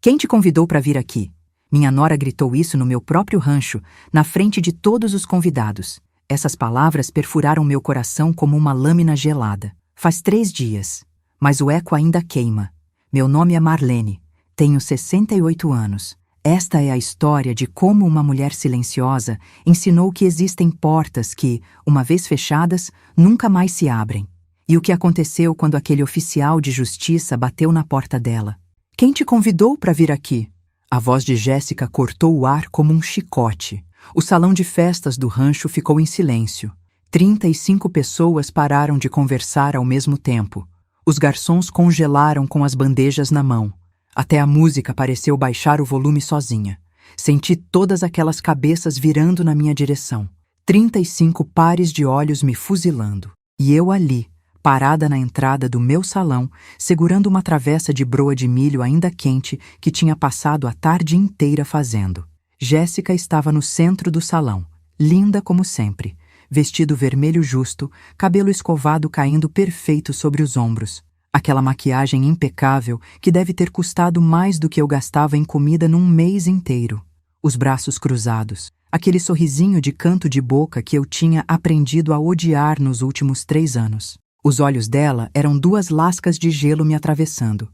Quem te convidou para vir aqui? Minha nora gritou isso no meu próprio rancho, na frente de todos os convidados. Essas palavras perfuraram meu coração como uma lâmina gelada. Faz 3 dias, mas o eco ainda queima. Meu nome é Marlene, tenho 68 anos. Esta é a história de como uma mulher silenciosa ensinou que existem portas que, uma vez fechadas, nunca mais se abrem. E o que aconteceu quando aquele oficial de justiça bateu na porta dela. Quem te convidou para vir aqui? A voz de Jéssica cortou o ar como um chicote. O salão de festas do rancho ficou em silêncio. 35 pessoas pararam de conversar ao mesmo tempo. Os garçons congelaram com as bandejas na mão. Até a música pareceu baixar o volume sozinha. Senti todas aquelas cabeças virando na minha direção. 35 pares de olhos me fuzilando. E eu ali, parada na entrada do meu salão, segurando uma travessa de broa de milho ainda quente que tinha passado a tarde inteira fazendo. Jéssica estava no centro do salão, linda como sempre, vestido vermelho justo, cabelo escovado caindo perfeito sobre os ombros. Aquela maquiagem impecável que deve ter custado mais do que eu gastava em comida num mês inteiro. Os braços cruzados, aquele sorrisinho de canto de boca que eu tinha aprendido a odiar nos últimos 3 anos. Os olhos dela eram 2 lascas de gelo me atravessando.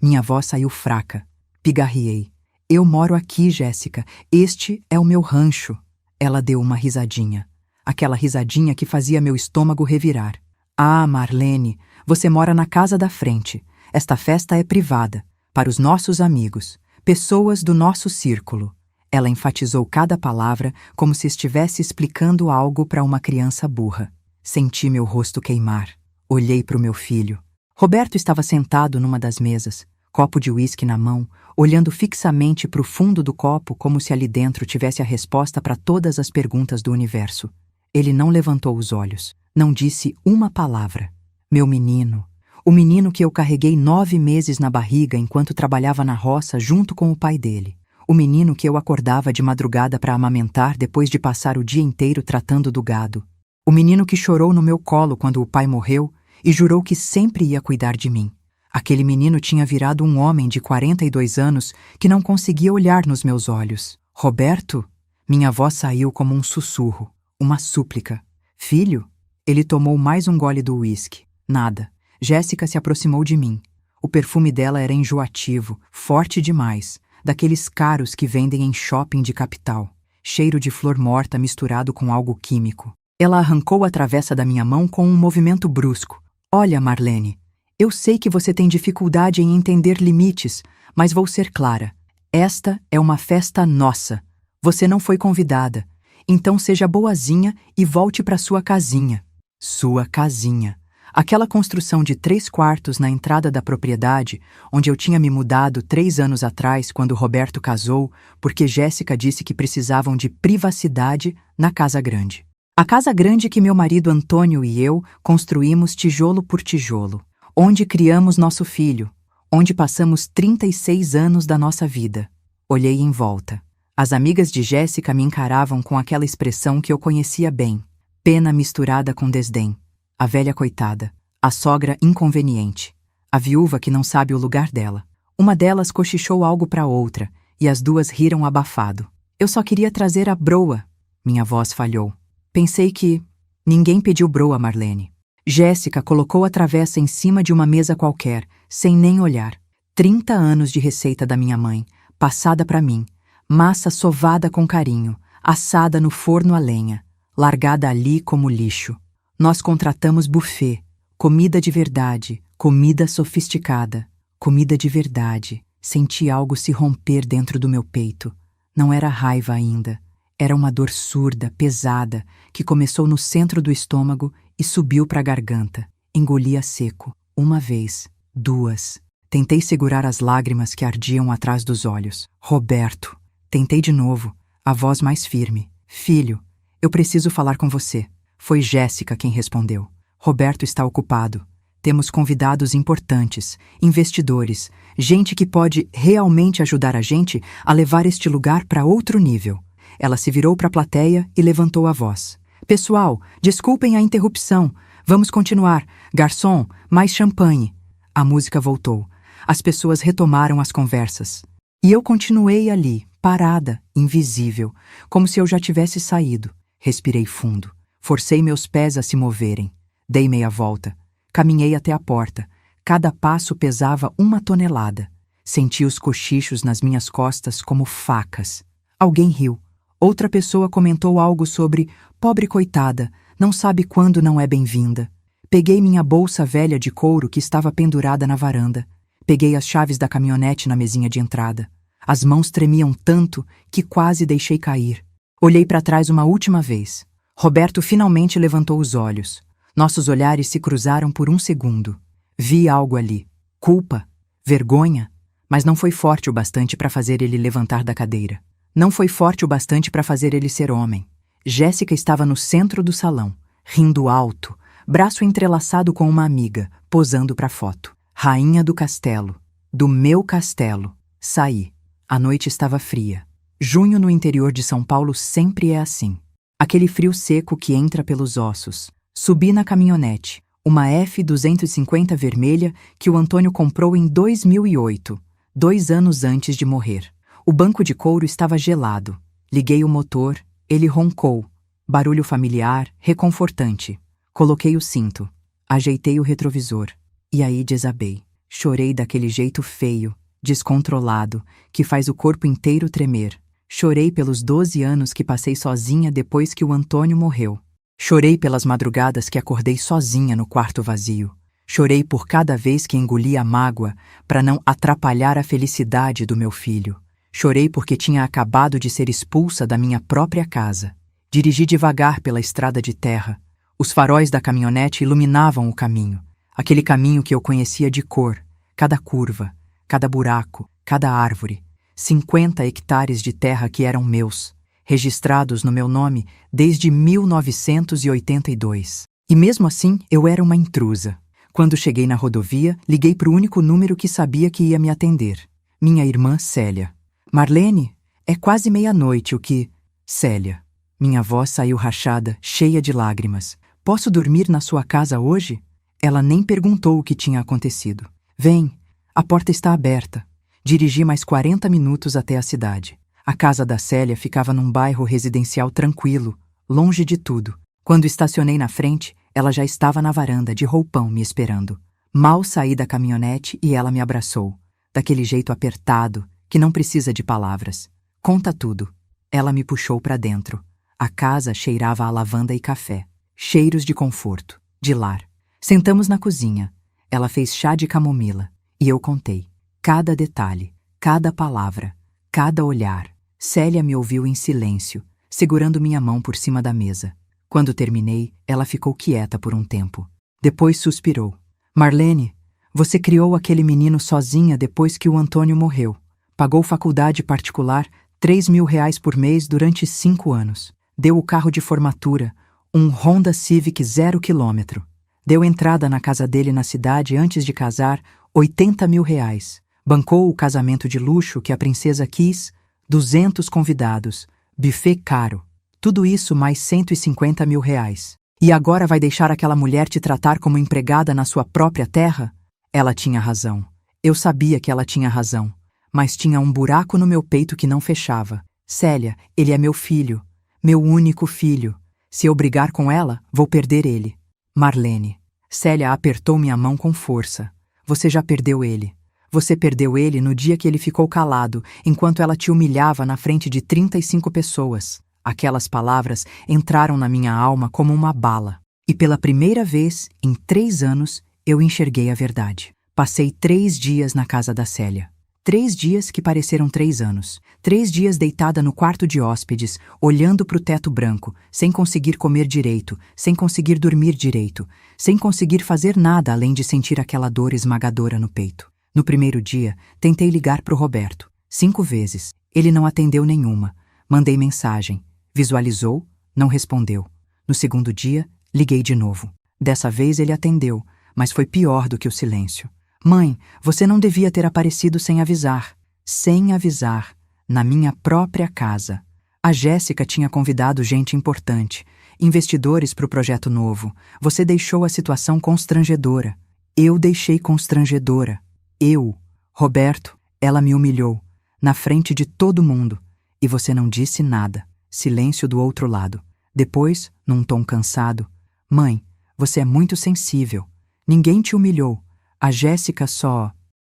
Minha voz saiu fraca. Pigarreei. Eu moro aqui, Jéssica. Este é o meu rancho. Ela deu uma risadinha. Aquela risadinha que fazia meu estômago revirar. Ah, Marlene, você mora na casa da frente. Esta festa é privada, para os nossos amigos, pessoas do nosso círculo. Ela enfatizou cada palavra como se estivesse explicando algo para uma criança burra. Senti meu rosto queimar. Olhei para o meu filho. Roberto estava sentado numa das mesas, copo de uísque na mão, olhando fixamente para o fundo do copo como se ali dentro tivesse a resposta para todas as perguntas do universo. Ele não levantou os olhos, não disse uma palavra. Meu menino, o menino que eu carreguei 9 meses na barriga enquanto trabalhava na roça junto com o pai dele. O menino que eu acordava de madrugada para amamentar depois de passar o dia inteiro tratando do gado. O menino que chorou no meu colo quando o pai morreu e jurou que sempre ia cuidar de mim. Aquele menino tinha virado um homem de 42 anos que não conseguia olhar nos meus olhos. Roberto? Minha voz saiu como um sussurro, uma súplica. Filho? Ele tomou mais um gole do uísque. Nada. Jéssica se aproximou de mim. O perfume dela era enjoativo, forte demais, daqueles caros que vendem em shopping de capital. Cheiro de flor morta misturado com algo químico. Ela arrancou a travessa da minha mão com um movimento brusco. Olha, Marlene, eu sei que você tem dificuldade em entender limites, mas vou ser clara. Esta é uma festa nossa. Você não foi convidada. Então seja boazinha e volte para sua casinha. Sua casinha. Aquela construção de 3 quartos na entrada da propriedade, onde eu tinha me mudado 3 anos atrás quando Roberto casou, porque Jéssica disse que precisavam de privacidade na casa grande. A casa grande que meu marido Antônio e eu construímos tijolo por tijolo, onde criamos nosso filho, onde passamos 36 anos da nossa vida. Olhei em volta. As amigas de Jéssica me encaravam com aquela expressão que eu conhecia bem, pena misturada com desdém. A velha coitada, a sogra inconveniente, a viúva que não sabe o lugar dela. Uma delas cochichou algo para outra, e as 2 riram abafado. Eu só queria trazer a broa. Minha voz falhou. Pensei que ninguém pediu broa, Marlene. Jéssica colocou a travessa em cima de uma mesa qualquer, sem nem olhar. 30 anos de receita da minha mãe, passada para mim. Massa sovada com carinho, assada no forno a lenha, largada ali como lixo. Nós contratamos buffet, comida de verdade, comida sofisticada, comida de verdade. Senti algo se romper dentro do meu peito. Não era raiva ainda. Era uma dor surda, pesada, que começou no centro do estômago e subiu para a garganta. Engolia seco. 1 vez, 2. Tentei segurar as lágrimas que ardiam atrás dos olhos. Roberto. Tentei de novo, a voz mais firme. Filho, eu preciso falar com você. Foi Jéssica quem respondeu. Roberto está ocupado. Temos convidados importantes, investidores, gente que pode realmente ajudar a gente a levar este lugar para outro nível. Ela se virou para a plateia e levantou a voz. Pessoal, desculpem a interrupção. Vamos continuar. Garçom, mais champanhe. A música voltou. As pessoas retomaram as conversas. E eu continuei ali, parada, invisível, como se eu já tivesse saído. Respirei fundo. Forcei meus pés a se moverem. Dei meia volta. Caminhei até a porta. Cada passo pesava 1 tonelada. Senti os cochichos nas minhas costas como facas. Alguém riu. Outra pessoa comentou algo sobre pobre coitada, não sabe quando não é bem-vinda. Peguei minha bolsa velha de couro que estava pendurada na varanda. Peguei as chaves da caminhonete na mesinha de entrada. As mãos tremiam tanto que quase deixei cair. Olhei para trás uma última vez. Roberto finalmente levantou os olhos. Nossos olhares se cruzaram por um segundo. Vi algo ali. Culpa? Vergonha? Mas não foi forte o bastante para fazer ele levantar da cadeira. Não foi forte o bastante para fazer ele ser homem. Jéssica estava no centro do salão, rindo alto, braço entrelaçado com uma amiga, posando para foto. Rainha do castelo. Do meu castelo. Saí. A noite estava fria. Junho no interior de São Paulo sempre é assim. Aquele frio seco que entra pelos ossos. Subi na caminhonete, uma F-250 vermelha que o Antônio comprou em 2008, 2 anos antes de morrer. O banco de couro estava gelado. Liguei o motor, ele roncou. Barulho familiar, reconfortante. Coloquei o cinto. Ajeitei o retrovisor. E aí desabei. Chorei daquele jeito feio, descontrolado, que faz o corpo inteiro tremer. Chorei pelos 12 anos que passei sozinha depois que o Antônio morreu. Chorei pelas madrugadas que acordei sozinha no quarto vazio. Chorei por cada vez que engoli a mágoa para não atrapalhar a felicidade do meu filho. Chorei porque tinha acabado de ser expulsa da minha própria casa. Dirigi devagar pela estrada de terra. Os faróis da caminhonete iluminavam o caminho. Aquele caminho que eu conhecia de cor. Cada curva, cada buraco, cada árvore. 50 hectares de terra que eram meus, registrados no meu nome desde 1982. E mesmo assim, eu era uma intrusa. Quando cheguei na rodovia, liguei para o único número que sabia que ia me atender. Minha irmã Célia. Marlene, é quase meia-noite o que... Célia. Minha voz saiu rachada, cheia de lágrimas. Posso dormir na sua casa hoje? Ela nem perguntou o que tinha acontecido. Vem, a porta está aberta. Dirigi mais 40 minutos até a cidade. A casa da Célia ficava num bairro residencial tranquilo, longe de tudo. Quando estacionei na frente, ela já estava na varanda, de roupão, me esperando. Mal saí da caminhonete e ela me abraçou. Daquele jeito apertado, que não precisa de palavras. Conta tudo. Ela me puxou para dentro. A casa cheirava a lavanda e café. Cheiros de conforto, de lar. Sentamos na cozinha. Ela fez chá de camomila. E eu contei. Cada detalhe, cada palavra, cada olhar. Célia me ouviu em silêncio, segurando minha mão por cima da mesa. Quando terminei, ela ficou quieta por um tempo. Depois suspirou. Marlene, você criou aquele menino sozinha depois que o Antônio morreu. Pagou faculdade particular, R$ 3.000 por mês durante 5 anos. Deu o carro de formatura, um Honda Civic 0 km. Deu entrada na casa dele na cidade antes de casar, R$ 80.000. Bancou o casamento de luxo que a princesa quis, 200 convidados, buffet caro. Tudo isso mais R$ 150.000. E agora vai deixar aquela mulher te tratar como empregada na sua própria terra? Ela tinha razão. Eu sabia que ela tinha razão. Mas tinha um buraco no meu peito que não fechava. Célia, ele é meu filho. Meu único filho. Se eu brigar com ela, vou perder ele. Marlene. Célia apertou minha mão com força. Você já perdeu ele. Você perdeu ele no dia que ele ficou calado, enquanto ela te humilhava na frente de 35 pessoas. Aquelas palavras entraram na minha alma como uma bala. E pela primeira vez, em 3 anos, eu enxerguei a verdade. Passei 3 dias na casa da Célia. 3 dias que pareceram 3 anos. 3 dias deitada no quarto de hóspedes, olhando para o teto branco, sem conseguir comer direito, sem conseguir dormir direito, sem conseguir fazer nada além de sentir aquela dor esmagadora no peito. No primeiro dia, tentei ligar para o Roberto. 5 vezes. Ele não atendeu nenhuma. Mandei mensagem. Visualizou, não respondeu. No segundo dia, liguei de novo. Dessa vez ele atendeu, mas foi pior do que o silêncio. Mãe, você não devia ter aparecido sem avisar. Sem avisar. Na minha própria casa. A Jéssica tinha convidado gente importante, investidores para o projeto novo. Você deixou a situação constrangedora. Eu deixei constrangedora. Eu, Roberto, ela me humilhou, na frente de todo mundo, e você não disse nada. Silêncio do outro lado. Depois, num tom cansado: Mãe, você é muito sensível. Ninguém te humilhou. A Jéssica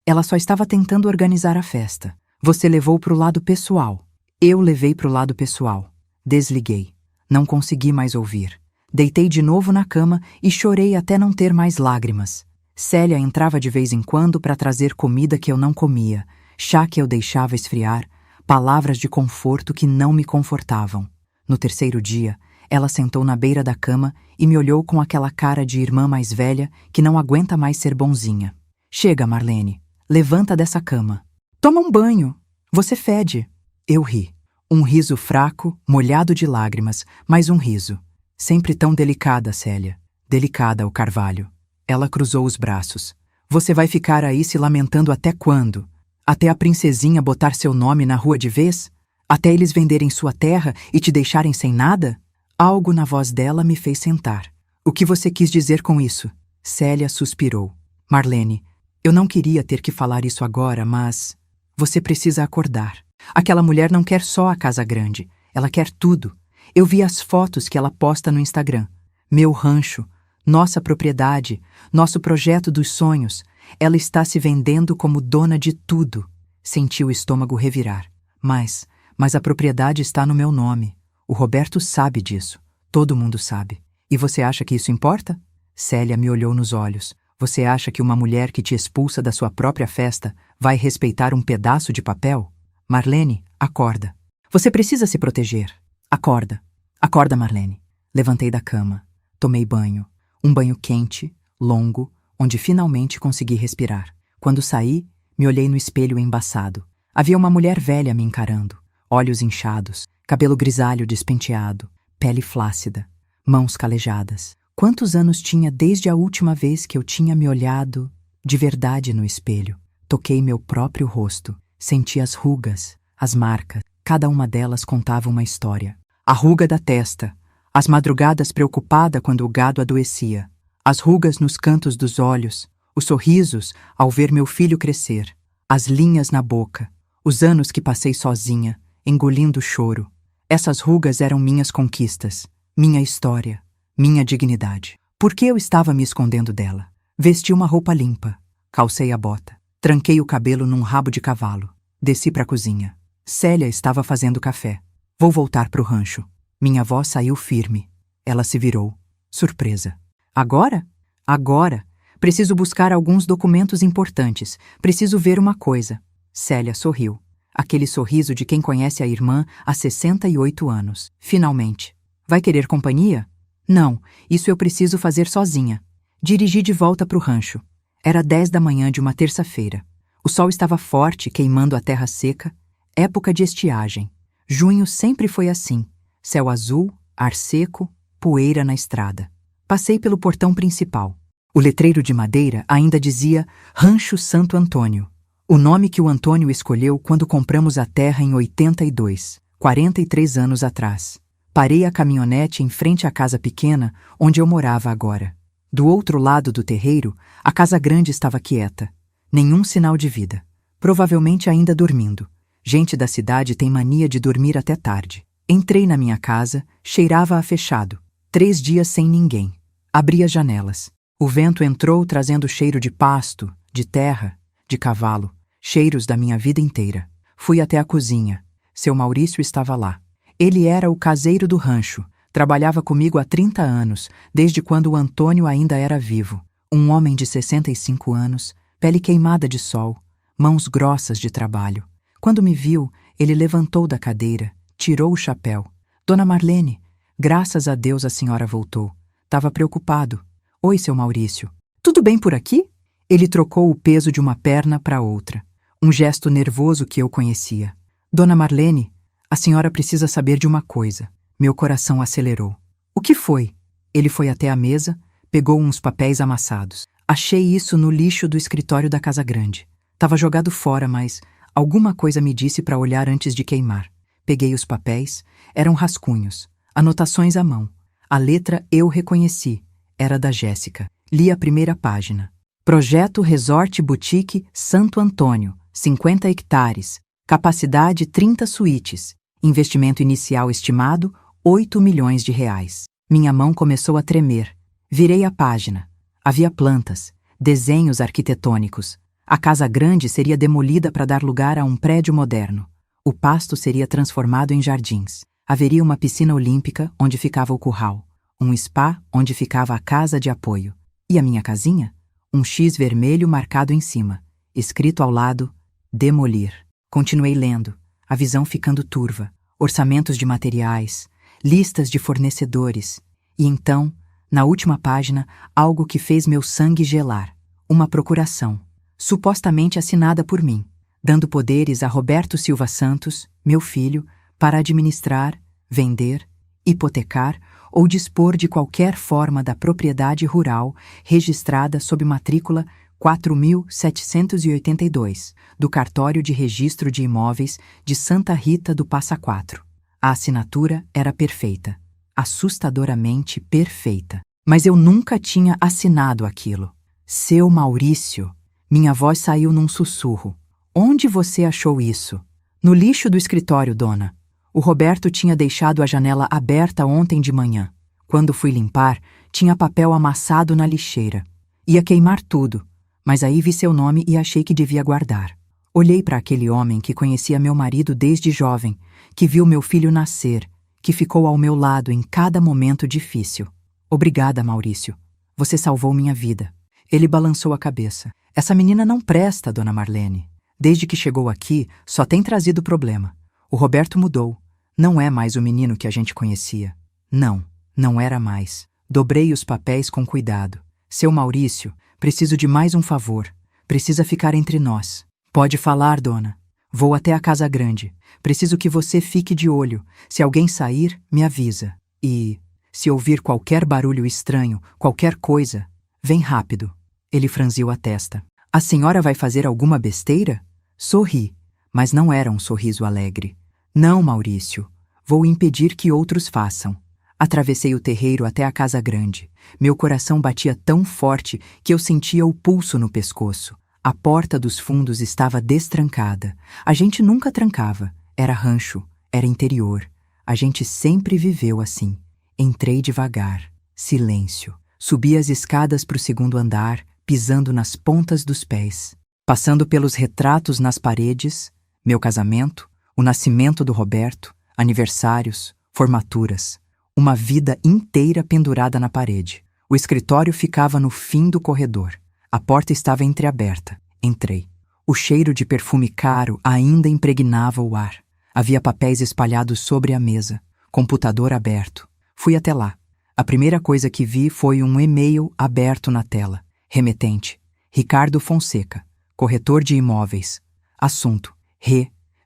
Ela só estava tentando organizar a festa. Você levou pro lado pessoal. Eu levei pro lado pessoal. Desliguei. Não consegui mais ouvir. Deitei de novo na cama e chorei até não ter mais lágrimas. Célia entrava de vez em quando para trazer comida que eu não comia, chá que eu deixava esfriar, palavras de conforto que não me confortavam. No terceiro dia, ela sentou na beira da cama e me olhou com aquela cara de irmã mais velha que não aguenta mais ser bonzinha. Chega, Marlene. Levanta dessa cama. Toma um banho. Você fede. Eu ri. Um riso fraco, molhado de lágrimas, mas um riso. Sempre tão delicada, Célia. Delicada, o carvalho. Ela cruzou os braços. Você vai ficar aí se lamentando até quando? Até a princesinha botar seu nome na rua de vez? Até eles venderem sua terra e te deixarem sem nada? Algo na voz dela me fez sentar. O que você quis dizer com isso? Célia suspirou. Marlene, eu não queria ter que falar isso agora, mas você precisa acordar. Aquela mulher não quer só a casa grande, ela quer tudo. Eu vi as fotos que ela posta no Instagram. Meu rancho, nossa propriedade, nosso projeto dos sonhos. Ela está se vendendo como dona de tudo. Senti o estômago revirar. Mas a propriedade está no meu nome. O Roberto sabe disso. Todo mundo sabe. E você acha que isso importa? Célia me olhou nos olhos. Você acha que uma mulher que te expulsa da sua própria festa vai respeitar um pedaço de papel? Marlene, acorda. Você precisa se proteger. Acorda. Acorda, Marlene. Levantei da cama. Tomei banho. Um banho quente, longo, onde finalmente consegui respirar. Quando saí, me olhei no espelho embaçado. Havia uma mulher velha me encarando. Olhos inchados, cabelo grisalho despenteado, pele flácida, mãos calejadas. Quantos anos tinha desde a última vez que eu tinha me olhado de verdade no espelho? Toquei meu próprio rosto, senti as rugas, as marcas. Cada uma delas contava uma história. A ruga da testa, as madrugadas preocupada quando o gado adoecia, as rugas nos cantos dos olhos, os sorrisos ao ver meu filho crescer, as linhas na boca, os anos que passei sozinha, engolindo o choro. Essas rugas eram minhas conquistas, minha história, minha dignidade. Por que eu estava me escondendo dela? Vesti uma roupa limpa, calcei a bota, tranquei o cabelo num rabo de cavalo, desci para a cozinha. Célia estava fazendo café. Vou voltar pro rancho. Minha voz saiu firme. Ela se virou, surpresa. Agora? Agora. Preciso buscar alguns documentos importantes. Preciso ver uma coisa. Célia sorriu. Aquele sorriso de quem conhece a irmã há 68 anos. Finalmente. Vai querer companhia? Não, isso eu preciso fazer sozinha. Dirigi de volta pro rancho. Era 10 da manhã de uma terça-feira. O sol estava forte, queimando a terra seca. Época de estiagem. Junho sempre foi assim. Céu azul, ar seco, poeira na estrada. Passei pelo portão principal. O letreiro de madeira ainda dizia Rancho Santo Antônio. O nome que o Antônio escolheu quando compramos a terra em 82, 43 anos atrás. Parei a caminhonete em frente à casa pequena onde eu morava agora. Do outro lado do terreiro, a casa grande estava quieta. Nenhum sinal de vida. Provavelmente ainda dormindo. Gente da cidade tem mania de dormir até tarde. Entrei na minha casa, cheirava a fechado. 3 dias sem ninguém. Abri as janelas. O vento entrou trazendo cheiro de pasto, de terra, de cavalo. Cheiros da minha vida inteira. Fui até a cozinha. Seu Maurício estava lá. Ele era o caseiro do rancho. Trabalhava comigo há 30 anos, desde quando o Antônio ainda era vivo. Um homem de 65 anos, pele queimada de sol, mãos grossas de trabalho. Quando me viu, ele levantou da cadeira, tirou o chapéu. Dona Marlene, graças a Deus a senhora voltou. Tava preocupado. Oi, seu Maurício. Tudo bem por aqui? Ele trocou o peso de uma perna para outra. Um gesto nervoso que eu conhecia. Dona Marlene, a senhora precisa saber de uma coisa. Meu coração acelerou. O que foi? Ele foi até a mesa, pegou uns papéis amassados. Achei isso no lixo do escritório da casa grande. Tava jogado fora, mas alguma coisa me disse para olhar antes de queimar. Peguei os papéis. Eram rascunhos. Anotações à mão. A letra eu reconheci. Era da Jéssica. Li a primeira página. Projeto Resort Boutique Santo Antônio. 50 hectares, capacidade 30 suítes, investimento inicial estimado 8 milhões de reais. Minha mão começou a tremer. Virei a página. Havia plantas, desenhos arquitetônicos. A casa grande seria demolida para dar lugar a um prédio moderno. O pasto seria transformado em jardins. Haveria uma piscina olímpica onde ficava o curral, um spa onde ficava a casa de apoio. E a minha casinha? Um X vermelho marcado em cima, escrito ao lado, demolir. Continuei lendo, a visão ficando turva, orçamentos de materiais, listas de fornecedores. E então, na última página, algo que fez meu sangue gelar. Uma procuração, supostamente assinada por mim, dando poderes a Roberto Silva Santos, meu filho, para administrar, vender, hipotecar ou dispor de qualquer forma da propriedade rural registrada sob matrícula 4.782, do Cartório de Registro de Imóveis de Santa Rita do Passa Quatro. A assinatura era perfeita, assustadoramente perfeita. Mas eu nunca tinha assinado aquilo. Seu Maurício, minha voz saiu num sussurro. Onde você achou isso? No lixo do escritório, dona. O Roberto tinha deixado a janela aberta ontem de manhã. Quando fui limpar, tinha papel amassado na lixeira. Ia queimar tudo, mas aí vi seu nome e achei que devia guardar. Olhei para aquele homem que conhecia meu marido desde jovem, que viu meu filho nascer, que ficou ao meu lado em cada momento difícil. Obrigada, Maurício. Você salvou minha vida. Ele balançou a cabeça. Essa menina não presta, dona Marlene. Desde que chegou aqui, só tem trazido problema. O Roberto mudou. Não é mais o menino que a gente conhecia. Não, não era mais. Dobrei os papéis com cuidado. Seu Maurício, preciso de mais um favor. Precisa ficar entre nós. Pode falar, dona. Vou até a casa grande. Preciso que você fique de olho. Se alguém sair, me avisa. E, se ouvir qualquer barulho estranho, qualquer coisa, vem rápido. Ele franziu a testa. A senhora vai fazer alguma besteira? Sorri, mas não era um sorriso alegre. Não, Maurício. Vou impedir que outros façam. Atravessei o terreiro até a casa grande. Meu coração batia tão forte que eu sentia o pulso no pescoço. A porta dos fundos estava destrancada. A gente nunca trancava. Era rancho, era interior. A gente sempre viveu assim. Entrei devagar. Silêncio. Subi as escadas para o segundo andar, pisando nas pontas dos pés. Passando pelos retratos nas paredes, meu casamento, o nascimento do Roberto, aniversários, formaturas. Uma vida inteira pendurada na parede. O escritório ficava no fim do corredor. A porta estava entreaberta. Entrei. O cheiro de perfume caro ainda impregnava o ar. Havia papéis espalhados sobre a mesa. Computador aberto. Fui até lá. A primeira coisa que vi foi um e-mail aberto na tela. Remetente: Ricardo Fonseca, corretor de imóveis. Assunto: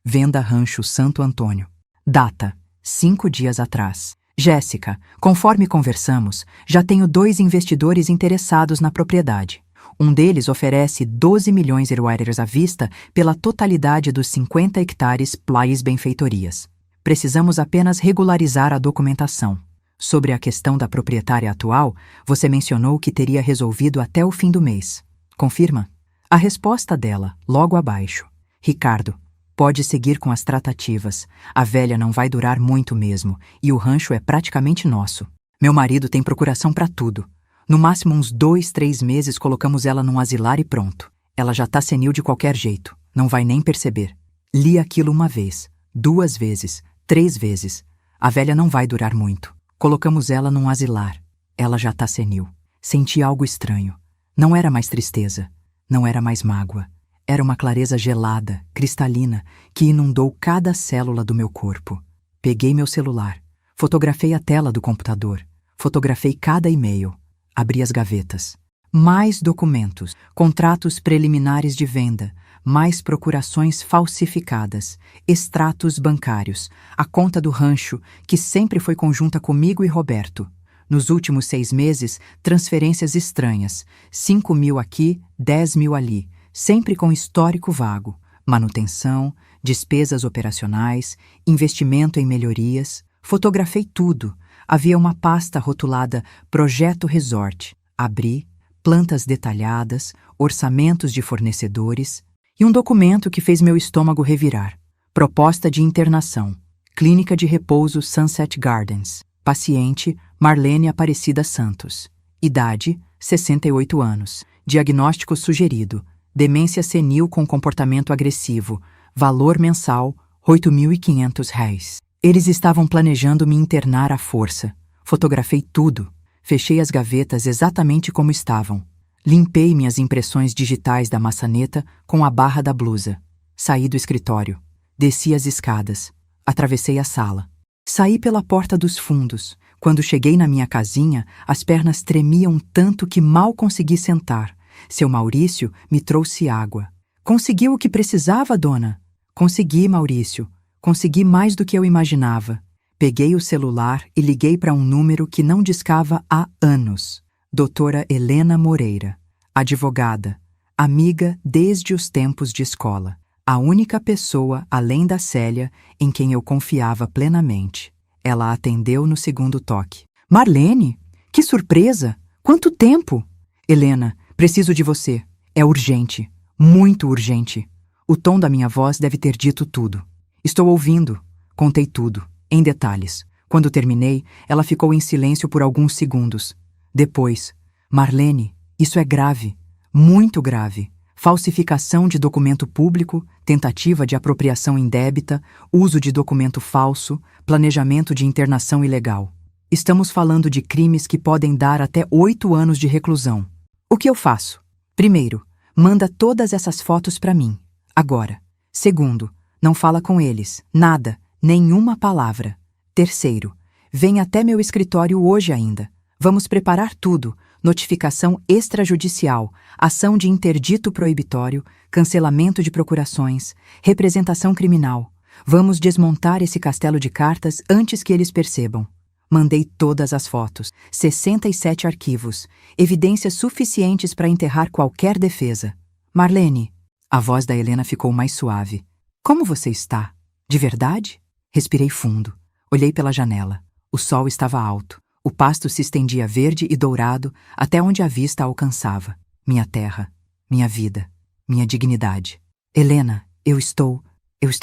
Venda Rancho Santo Antônio. Data: 5 dias atrás. Jéssica, conforme conversamos, já tenho 2 investidores interessados na propriedade. Um deles oferece 12 milhões de reais à vista pela totalidade dos 50 hectares Plais Benfeitorias. Precisamos apenas regularizar a documentação. Sobre a questão da proprietária atual, você mencionou que teria resolvido até o fim do mês. Confirma? A resposta dela, logo abaixo. Ricardo, pode seguir com as tratativas. A velha não vai durar muito mesmo, e o rancho é praticamente nosso. Meu marido tem procuração para tudo. No máximo uns 2, 3 meses colocamos ela num asilar e pronto. Ela já tá senil de qualquer jeito, não vai nem perceber. Li aquilo 1 vez, 2 vezes, 3 vezes. A velha não vai durar muito. Colocamos ela num asilar. Ela já tá senil. Senti algo estranho. Não era mais tristeza, não era mais mágoa. Era uma clareza gelada, cristalina, que inundou cada célula do meu corpo. Peguei meu celular, fotografei a tela do computador, fotografei cada e-mail, abri as gavetas. Mais documentos, contratos preliminares de venda, mais procurações falsificadas, extratos bancários, a conta do rancho, que sempre foi conjunta comigo e Roberto. Nos últimos 6 meses, transferências estranhas, 5 mil aqui, 10 mil ali, sempre com histórico vago, manutenção, despesas operacionais, investimento em melhorias. Fotografei tudo. Havia uma pasta rotulada Projeto Resort. Abri, plantas detalhadas, orçamentos de fornecedores. E um documento que fez meu estômago revirar. Proposta de internação. Clínica de repouso Sunset Gardens. Paciente Marlene Aparecida Santos. Idade 68 anos. Diagnóstico sugerido: demência senil com comportamento agressivo. Valor mensal R$ 8.500. Eles estavam planejando me internar à força. Fotografei tudo. Fechei as gavetas exatamente como estavam. Limpei minhas impressões digitais da maçaneta com a barra da blusa. Saí do escritório. Desci as escadas. Atravessei a sala. Saí pela porta dos fundos. Quando cheguei na minha casinha, as pernas tremiam tanto que mal consegui sentar. Seu Maurício me trouxe água. Conseguiu o que precisava, dona? Consegui, Maurício. Consegui mais do que eu imaginava. Peguei o celular e liguei para um número que não discava há anos. Doutora Helena Moreira, advogada, amiga desde os tempos de escola. A única pessoa, além da Célia, em quem eu confiava plenamente. Ela atendeu no segundo toque. Marlene, que surpresa! Quanto tempo? Helena, preciso de você. É urgente. Muito urgente. O tom da minha voz deve ter dito tudo. Estou ouvindo. Contei tudo, em detalhes. Quando terminei, ela ficou em silêncio por alguns segundos. Depois, Marlene, isso é grave. Muito grave. Falsificação de documento público, tentativa de apropriação indébita, uso de documento falso, planejamento de internação ilegal. Estamos falando de crimes que podem dar até 8 anos de reclusão. O que eu faço? Primeiro, manda todas essas fotos para mim. Agora. Segundo, não fala com eles. Nada. Nenhuma palavra. Terceiro, vem até meu escritório hoje ainda. Vamos preparar tudo. Notificação extrajudicial, ação de interdito proibitório, cancelamento de procurações, representação criminal. Vamos desmontar esse castelo de cartas antes que eles percebam. Mandei todas as fotos, 67 arquivos, evidências suficientes para enterrar qualquer defesa. Marlene, a voz da Helena ficou mais suave. Como você está? De verdade? Respirei fundo. Olhei pela janela. O sol estava alto. O pasto se estendia verde e dourado até onde a vista alcançava. Minha terra, minha vida, minha dignidade. Helena, eu estou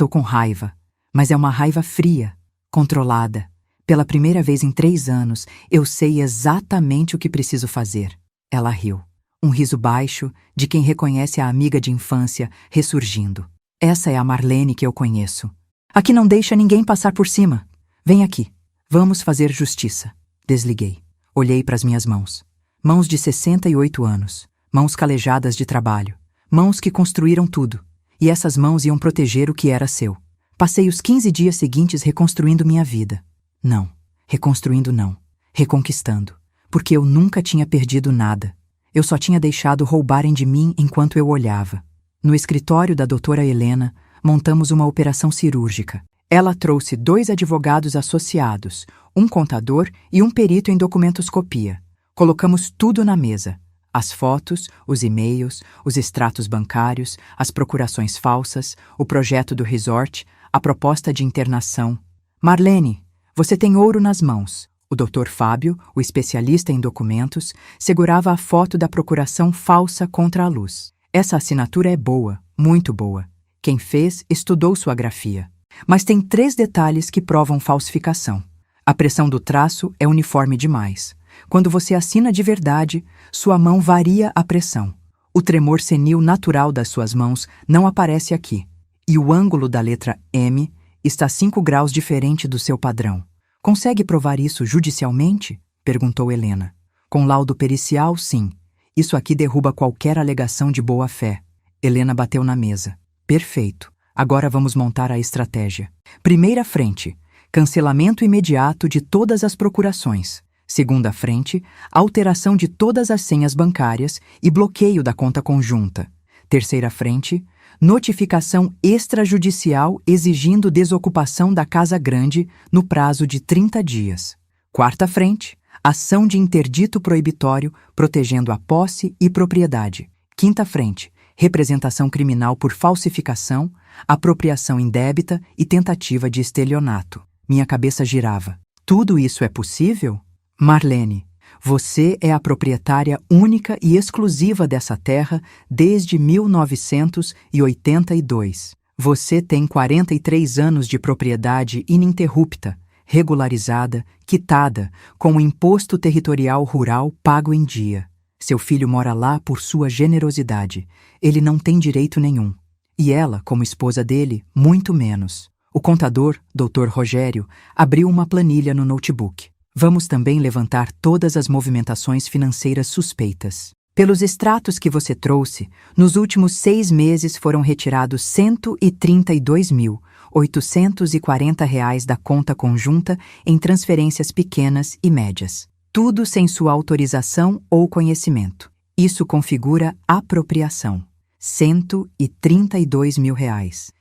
com raiva. Mas é uma raiva fria, controlada. Pela primeira vez em 3 anos, eu sei exatamente o que preciso fazer. Ela riu. Um riso baixo, de quem reconhece a amiga de infância ressurgindo. Essa é a Marlene que eu conheço. A que não deixa ninguém passar por cima. Vem aqui. Vamos fazer justiça. Desliguei. Olhei para as minhas mãos. Mãos de 68 anos. Mãos calejadas de trabalho. Mãos que construíram tudo. E essas mãos iam proteger o que era seu. Passei os 15 dias seguintes reconstruindo minha vida. Não. Reconstruindo não. Reconquistando. Porque eu nunca tinha perdido nada. Eu só tinha deixado roubarem de mim enquanto eu olhava. No escritório da doutora Helena, montamos uma operação cirúrgica. Ela trouxe 2 advogados associados, um contador e um perito em documentoscopia. Colocamos tudo na mesa. As fotos, os e-mails, os extratos bancários, as procurações falsas, o projeto do resort, a proposta de internação. Marlene, você tem ouro nas mãos. O Dr. Fábio, o especialista em documentos, segurava a foto da procuração falsa contra a luz. Essa assinatura é boa, muito boa. Quem fez estudou sua grafia. Mas tem 3 detalhes que provam falsificação. A pressão do traço é uniforme demais. Quando você assina de verdade, sua mão varia a pressão. O tremor senil natural das suas mãos não aparece aqui. E o ângulo da letra M está 5 graus diferente do seu padrão. Consegue provar isso judicialmente? Perguntou Helena. Com laudo pericial, sim. Isso aqui derruba qualquer alegação de boa-fé. Helena bateu na mesa. Perfeito. Agora vamos montar a estratégia. Primeira frente, cancelamento imediato de todas as procurações. Segunda frente, alteração de todas as senhas bancárias e bloqueio da conta conjunta. Terceira frente, notificação extrajudicial exigindo desocupação da Casa Grande no prazo de 30 dias. Quarta frente, ação de interdito proibitório protegendo a posse e propriedade. Quinta frente, representação criminal por falsificação, apropriação indébita e tentativa de estelionato. Minha cabeça girava. Tudo isso é possível? Marlene, Você é a proprietária única e exclusiva dessa terra desde 1982. Você tem 43 anos de propriedade ininterrupta, regularizada, quitada, com o imposto territorial rural pago em dia. Seu filho mora lá por sua generosidade. Ele não tem direito nenhum. E ela, como esposa dele, muito menos. O contador, Dr. Rogério, abriu uma planilha no notebook. Vamos também levantar todas as movimentações financeiras suspeitas. Pelos extratos que você trouxe, nos últimos 6 meses foram retirados R$ 132.840 da conta conjunta em transferências pequenas e médias. Tudo sem sua autorização ou conhecimento. Isso configura apropriação. R$ 132 mil.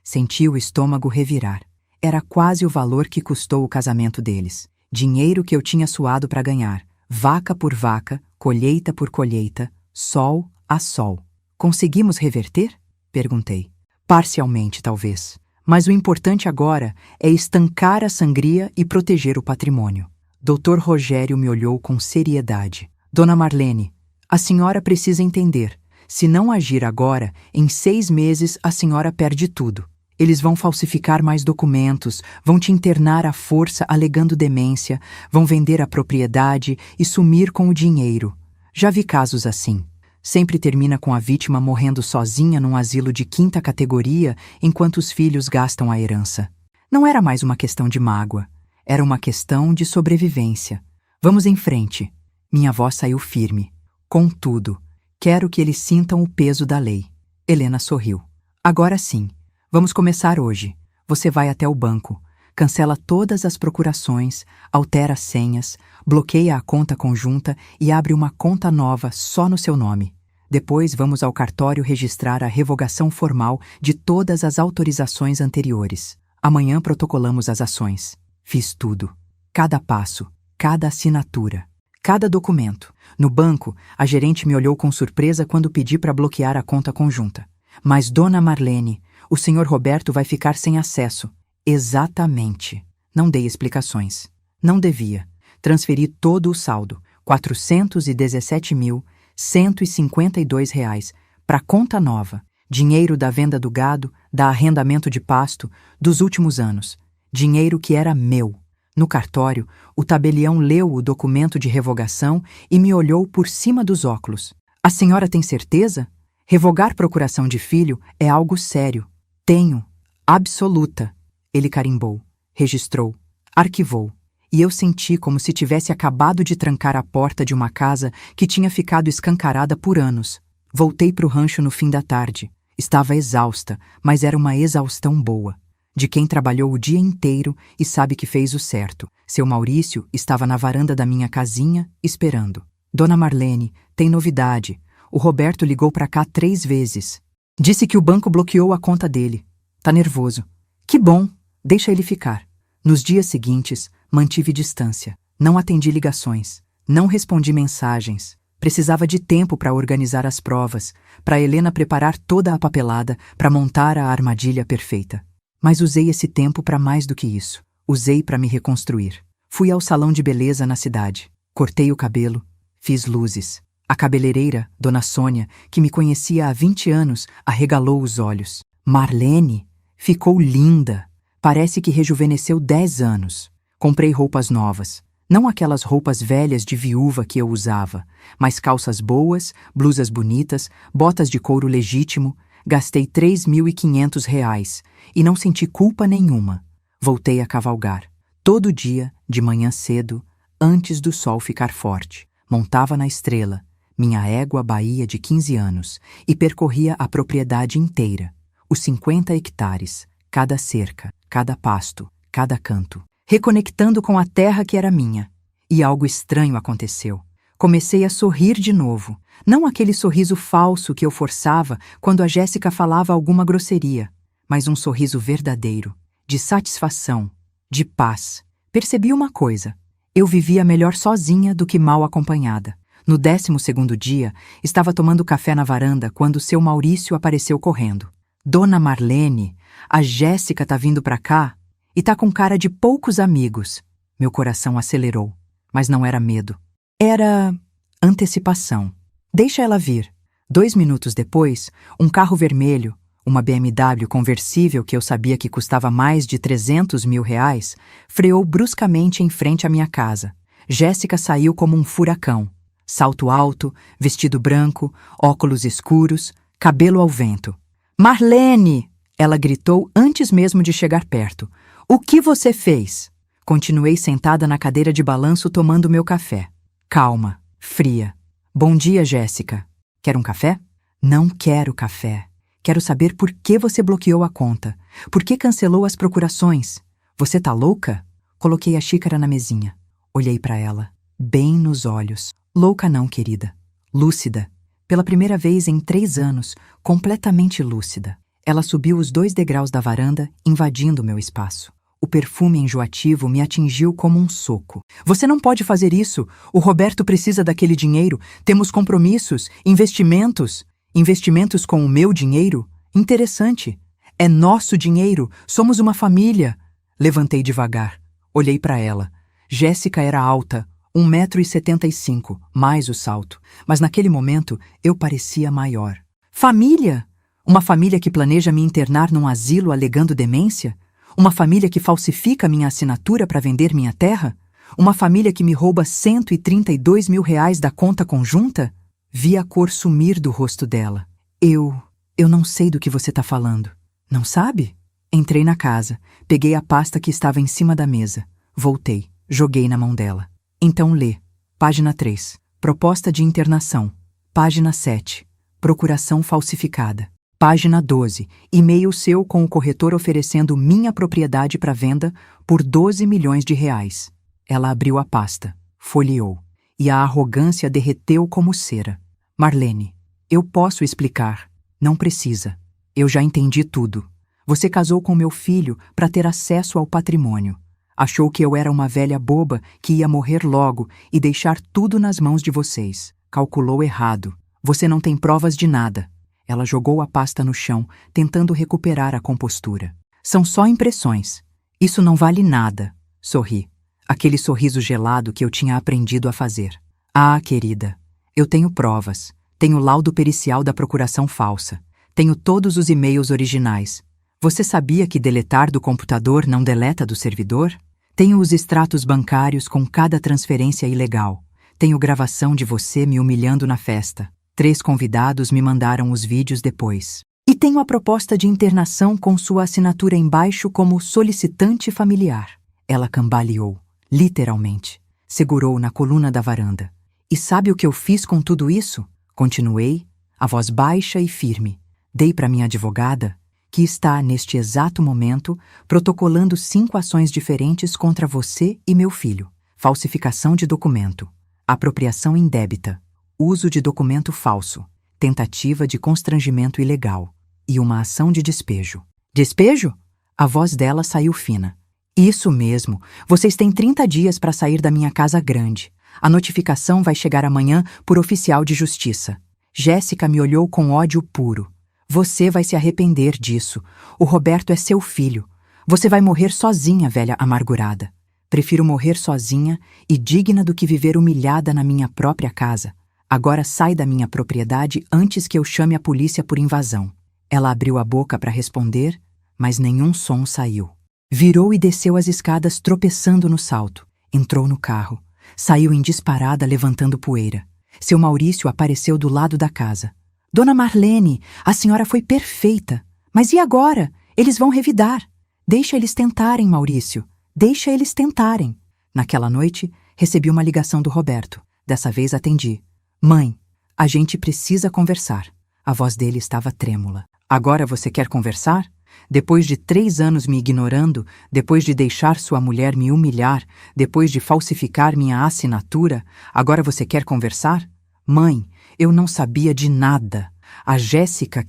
Senti o estômago revirar. Era quase o valor que custou o casamento deles. Dinheiro que eu tinha suado para ganhar. Vaca por vaca, colheita por colheita, sol a sol. Conseguimos reverter? Perguntei. Parcialmente, talvez. Mas o importante agora é estancar a sangria e proteger o patrimônio. Dr. Rogério me olhou com seriedade. Dona Marlene, a senhora precisa entender. Se não agir agora, em 6 meses a senhora perde tudo. Eles vão falsificar mais documentos, vão te internar à força alegando demência, vão vender a propriedade e sumir com o dinheiro. Já vi casos assim. Sempre termina com a vítima morrendo sozinha num asilo de 5ª categoria enquanto os filhos gastam a herança. Não era mais uma questão de mágoa. Era uma questão de sobrevivência. Vamos em frente. Minha voz saiu firme. Contudo, quero que eles sintam o peso da lei. Helena sorriu. Agora sim. Vamos começar hoje. Você vai até o banco, cancela todas as procurações, altera as senhas, bloqueia a conta conjunta e abre uma conta nova só no seu nome. Depois vamos ao cartório registrar a revogação formal de todas as autorizações anteriores. Amanhã protocolamos as ações. Fiz tudo. Cada passo, cada assinatura, cada documento. No banco, a gerente me olhou com surpresa quando pedi para bloquear a conta conjunta. Mas, Dona Marlene, o Sr. Roberto vai ficar sem acesso. Exatamente. Não dei explicações. Não devia. Transferi todo o saldo, R$ 417.152, para a conta nova. Dinheiro da venda do gado, da arrendamento de pasto, dos últimos anos. Dinheiro que era meu. No cartório, o tabelião leu o documento de revogação e me olhou por cima dos óculos. A senhora tem certeza? Revogar procuração de filho é algo sério. Tenho. Absoluta. Ele carimbou, registrou, arquivou. E eu senti como se tivesse acabado de trancar a porta de uma casa que tinha ficado escancarada por anos. Voltei para o rancho no fim da tarde. Estava exausta, mas era uma exaustão boa. De quem trabalhou o dia inteiro e sabe que fez o certo. Seu Maurício estava na varanda da minha casinha, esperando. Dona Marlene, tem novidade. O Roberto ligou para cá 3 vezes. Disse que o banco bloqueou a conta dele. Tá nervoso. Que bom, deixa ele ficar. Nos dias seguintes, mantive distância. Não atendi ligações. Não respondi mensagens. Precisava de tempo para organizar as provas, para Helena preparar toda a papelada, para montar a armadilha perfeita. Mas usei esse tempo para mais do que isso. Usei para me reconstruir. Fui ao salão de beleza na cidade. Cortei o cabelo. Fiz luzes. A cabeleireira, Dona Sônia, que me conhecia há 20 anos, arregalou os olhos. Marlene, ficou linda. Parece que rejuvenesceu 10 anos. Comprei roupas novas. Não aquelas roupas velhas de viúva que eu usava, mas calças boas, blusas bonitas, botas de couro legítimo. Gastei R$ 3.500 e não senti culpa nenhuma. Voltei a cavalgar. Todo dia, de manhã cedo, antes do sol ficar forte. Montava na Estrela, minha égua Bahia de 15 anos, e percorria a propriedade inteira. Os 50 hectares, cada cerca, cada pasto, cada canto. Reconectando com a terra que era minha. E algo estranho aconteceu. Comecei a sorrir de novo. Não aquele sorriso falso que eu forçava quando a Jéssica falava alguma grosseria, mas um sorriso verdadeiro, de satisfação, de paz. Percebi uma coisa. Eu vivia melhor sozinha do que mal acompanhada. No 12º dia, estava tomando café na varanda quando seu Maurício apareceu correndo. Dona Marlene, a Jéssica tá vindo pra cá e tá com cara de poucos amigos. Meu coração acelerou, mas não era medo. Era antecipação. Deixa ela vir. 2 minutos depois, um carro vermelho, uma BMW conversível que eu sabia que custava mais de 300 mil reais, freou bruscamente em frente à minha casa. Jéssica saiu como um furacão. Salto alto, vestido branco, óculos escuros, cabelo ao vento. Marlene! Ela gritou antes mesmo de chegar perto. O que você fez? Continuei sentada na cadeira de balanço tomando meu café. Calma, fria. Bom dia, Jéssica. Quer um café? Não quero café. Quero saber por que você bloqueou a conta. Por que cancelou as procurações? Você tá louca? Coloquei a xícara na mesinha. Olhei para ela, bem nos olhos. Louca não, querida. Lúcida. Pela primeira vez em 3 anos, completamente lúcida. Ela subiu os 2 degraus da varanda, invadindo meu espaço. O perfume enjoativo me atingiu como um soco. Você não pode fazer isso. O Roberto precisa daquele dinheiro. Temos compromissos, investimentos. Investimentos com o meu dinheiro? Interessante. É nosso dinheiro. Somos uma família. Levantei devagar. Olhei para ela. Jéssica era alta, 1,75 m, mais o salto. Mas naquele momento eu parecia maior. Família? Uma família que planeja me internar num asilo alegando demência? Uma família que falsifica minha assinatura para vender minha terra? Uma família que me rouba 132 mil reais da conta conjunta? Vi a cor sumir do rosto dela. Eu não sei do que você tá falando. Não sabe? Entrei na casa, peguei a pasta que estava em cima da mesa. Voltei, joguei na mão dela. Então lê. Página 3. Proposta de internação. Página 7. Procuração falsificada. Página 12. E-mail seu com o corretor oferecendo minha propriedade para venda por 12 milhões de reais. Ela abriu a pasta, folheou, e a arrogância derreteu como cera. Marlene, eu posso explicar. Não precisa. Eu já entendi tudo. Você casou com meu filho para ter acesso ao patrimônio. Achou que eu era uma velha boba que ia morrer logo e deixar tudo nas mãos de vocês. Calculou errado. Você não tem provas de nada. Ela jogou a pasta no chão, tentando recuperar a compostura. São só impressões. Isso não vale nada. Sorri. Aquele sorriso gelado que eu tinha aprendido a fazer. Ah, querida, eu tenho provas. Tenho laudo pericial da procuração falsa. Tenho todos os e-mails originais. Você sabia que deletar do computador não deleta do servidor? Tenho os extratos bancários com cada transferência ilegal. Tenho gravação de você me humilhando na festa. 3 convidados me mandaram os vídeos depois. E tenho a proposta de internação com sua assinatura embaixo como solicitante familiar. Ela cambaleou, literalmente. Segurou na coluna da varanda. E sabe o que eu fiz com tudo isso? Continuei, a voz baixa e firme. Dei para minha advogada, que está, neste exato momento, protocolando 5 ações diferentes contra você e meu filho. Falsificação de documento, apropriação indébita, uso de documento falso, tentativa de constrangimento ilegal e uma ação de despejo. Despejo? A voz dela saiu fina. Isso mesmo, vocês têm 30 dias para sair da minha casa grande. A notificação vai chegar amanhã por oficial de justiça. Jéssica me olhou com ódio puro. Você vai se arrepender disso. O Roberto é seu filho. Você vai morrer sozinha, velha amargurada. Prefiro morrer sozinha e digna do que viver humilhada na minha própria casa. Agora sai da minha propriedade antes que eu chame a polícia por invasão. Ela abriu a boca para responder, mas nenhum som saiu. Virou e desceu as escadas tropeçando no salto. Entrou no carro. Saiu em disparada levantando poeira. Seu Maurício apareceu do lado da casa. Dona Marlene, a senhora foi perfeita. Mas e agora? Eles vão revidar. Deixa eles tentarem, Maurício. Deixa eles tentarem. Naquela noite, recebi uma ligação do Roberto. Dessa vez atendi. Mãe, a gente precisa conversar. A voz dele estava trêmula. Agora você quer conversar? Depois de 3 anos me ignorando, depois de deixar sua mulher me humilhar, depois de falsificar minha assinatura, agora você quer conversar? Mãe, eu não sabia de nada. A Jéssica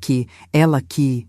Ela que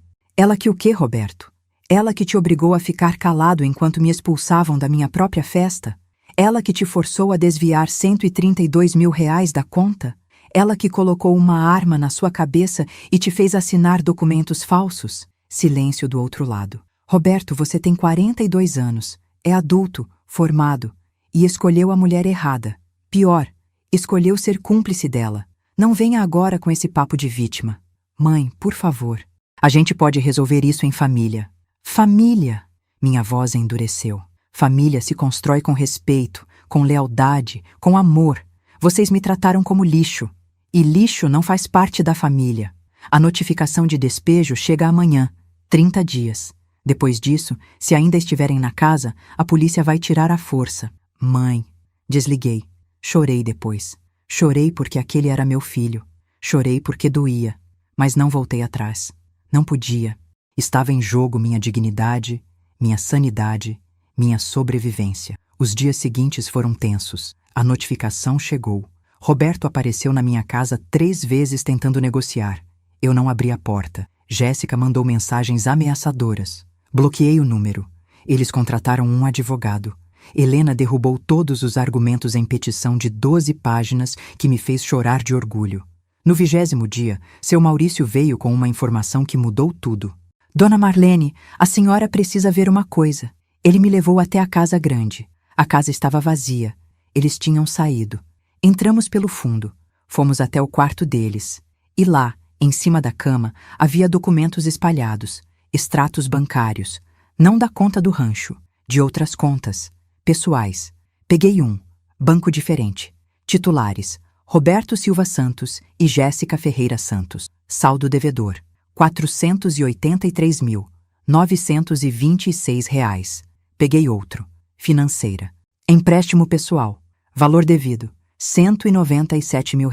o quê, Roberto? Ela que te obrigou a ficar calado enquanto me expulsavam da minha própria festa? Ela que te forçou a desviar 132 mil reais da conta? Ela que colocou uma arma na sua cabeça e te fez assinar documentos falsos? Silêncio do outro lado. Roberto, você tem 42 anos, é adulto, formado, e escolheu a mulher errada. Pior, Escolheu ser cúmplice dela. Não venha agora com esse papo de vítima. Mãe, por favor. A gente pode resolver isso em família. Família! Minha voz endureceu. Família se constrói com respeito, com lealdade, com amor. Vocês me trataram como lixo. E lixo não faz parte da família. A notificação de despejo chega amanhã, 30 dias. Depois disso, se ainda estiverem na casa, a polícia vai tirar à força. Mãe. Desliguei. Chorei depois. Chorei porque aquele era meu filho. Chorei porque doía. Mas não voltei atrás. Não podia. Estava em jogo minha dignidade, minha sanidade, minha sobrevivência. Os dias seguintes foram tensos. A notificação chegou. Roberto apareceu na minha casa 3 vezes tentando negociar. Eu não abri a porta. Jéssica mandou mensagens ameaçadoras. Bloqueei o número. Eles contrataram um advogado. Helena derrubou todos os argumentos em petição de 12 páginas que me fez chorar de orgulho. No 20º dia, seu Maurício veio com uma informação que mudou tudo. Dona Marlene, a senhora precisa ver uma coisa. Ele me levou até a casa grande. A casa estava vazia. Eles tinham saído. Entramos pelo fundo. Fomos até o quarto deles. E lá, em cima da cama, havia documentos espalhados. Extratos bancários. Não da conta do rancho. De outras contas. Pessoais. Peguei um. Banco diferente. Titulares. Roberto Silva Santos e Jéssica Ferreira Santos. Saldo devedor. R$ 483.926. Peguei outro. Financeira. Empréstimo pessoal. Valor devido. R$ 197 mil.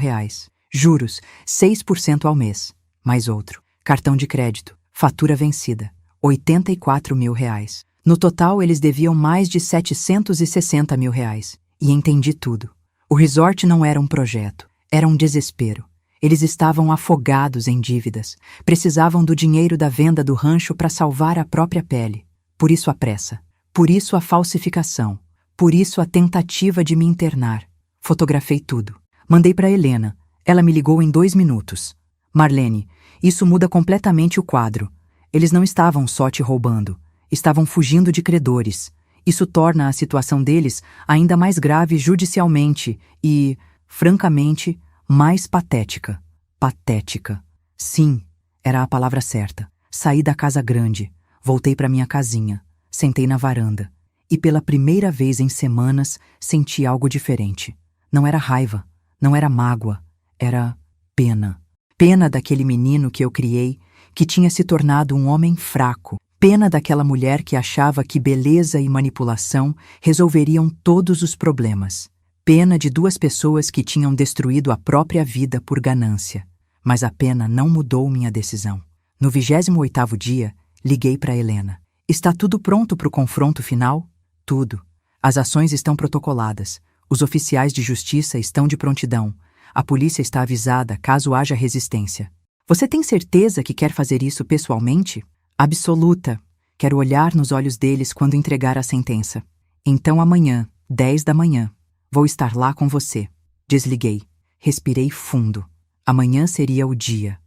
Juros. 6% ao mês. Mais outro. Cartão de crédito. Fatura vencida. R$ 84 mil. No total, eles deviam mais de R$ 760 mil. E entendi tudo. O resort não era um projeto. Era um desespero. Eles estavam afogados em dívidas. Precisavam do dinheiro da venda do rancho para salvar a própria pele. Por isso a pressa. Por isso a falsificação. Por isso a tentativa de me internar. Fotografei tudo. Mandei para Helena. Ela me ligou em 2 minutos. Marlene, isso muda completamente o quadro. Eles não estavam só te roubando. Estavam fugindo de credores. Isso torna a situação deles ainda mais grave judicialmente e, francamente, mais patética. Patética. Sim, era a palavra certa. Saí da casa grande, voltei para minha casinha, sentei na varanda e pela primeira vez em semanas senti algo diferente. Não era raiva, não era mágoa, era pena. Pena daquele menino que eu criei, que tinha se tornado um homem fraco. Pena daquela mulher que achava que beleza e manipulação resolveriam todos os problemas. Pena de 2 pessoas que tinham destruído a própria vida por ganância. Mas a pena não mudou minha decisão. No 28º dia, liguei para Helena. Está tudo pronto para o confronto final? Tudo. As ações estão protocoladas. Os oficiais de justiça estão de prontidão. A polícia está avisada caso haja resistência. Você tem certeza que quer fazer isso pessoalmente? Absoluta. Quero olhar nos olhos deles quando entregar a sentença. Então amanhã, 10 da manhã, vou estar lá com você. Desliguei. Respirei fundo. Amanhã seria o dia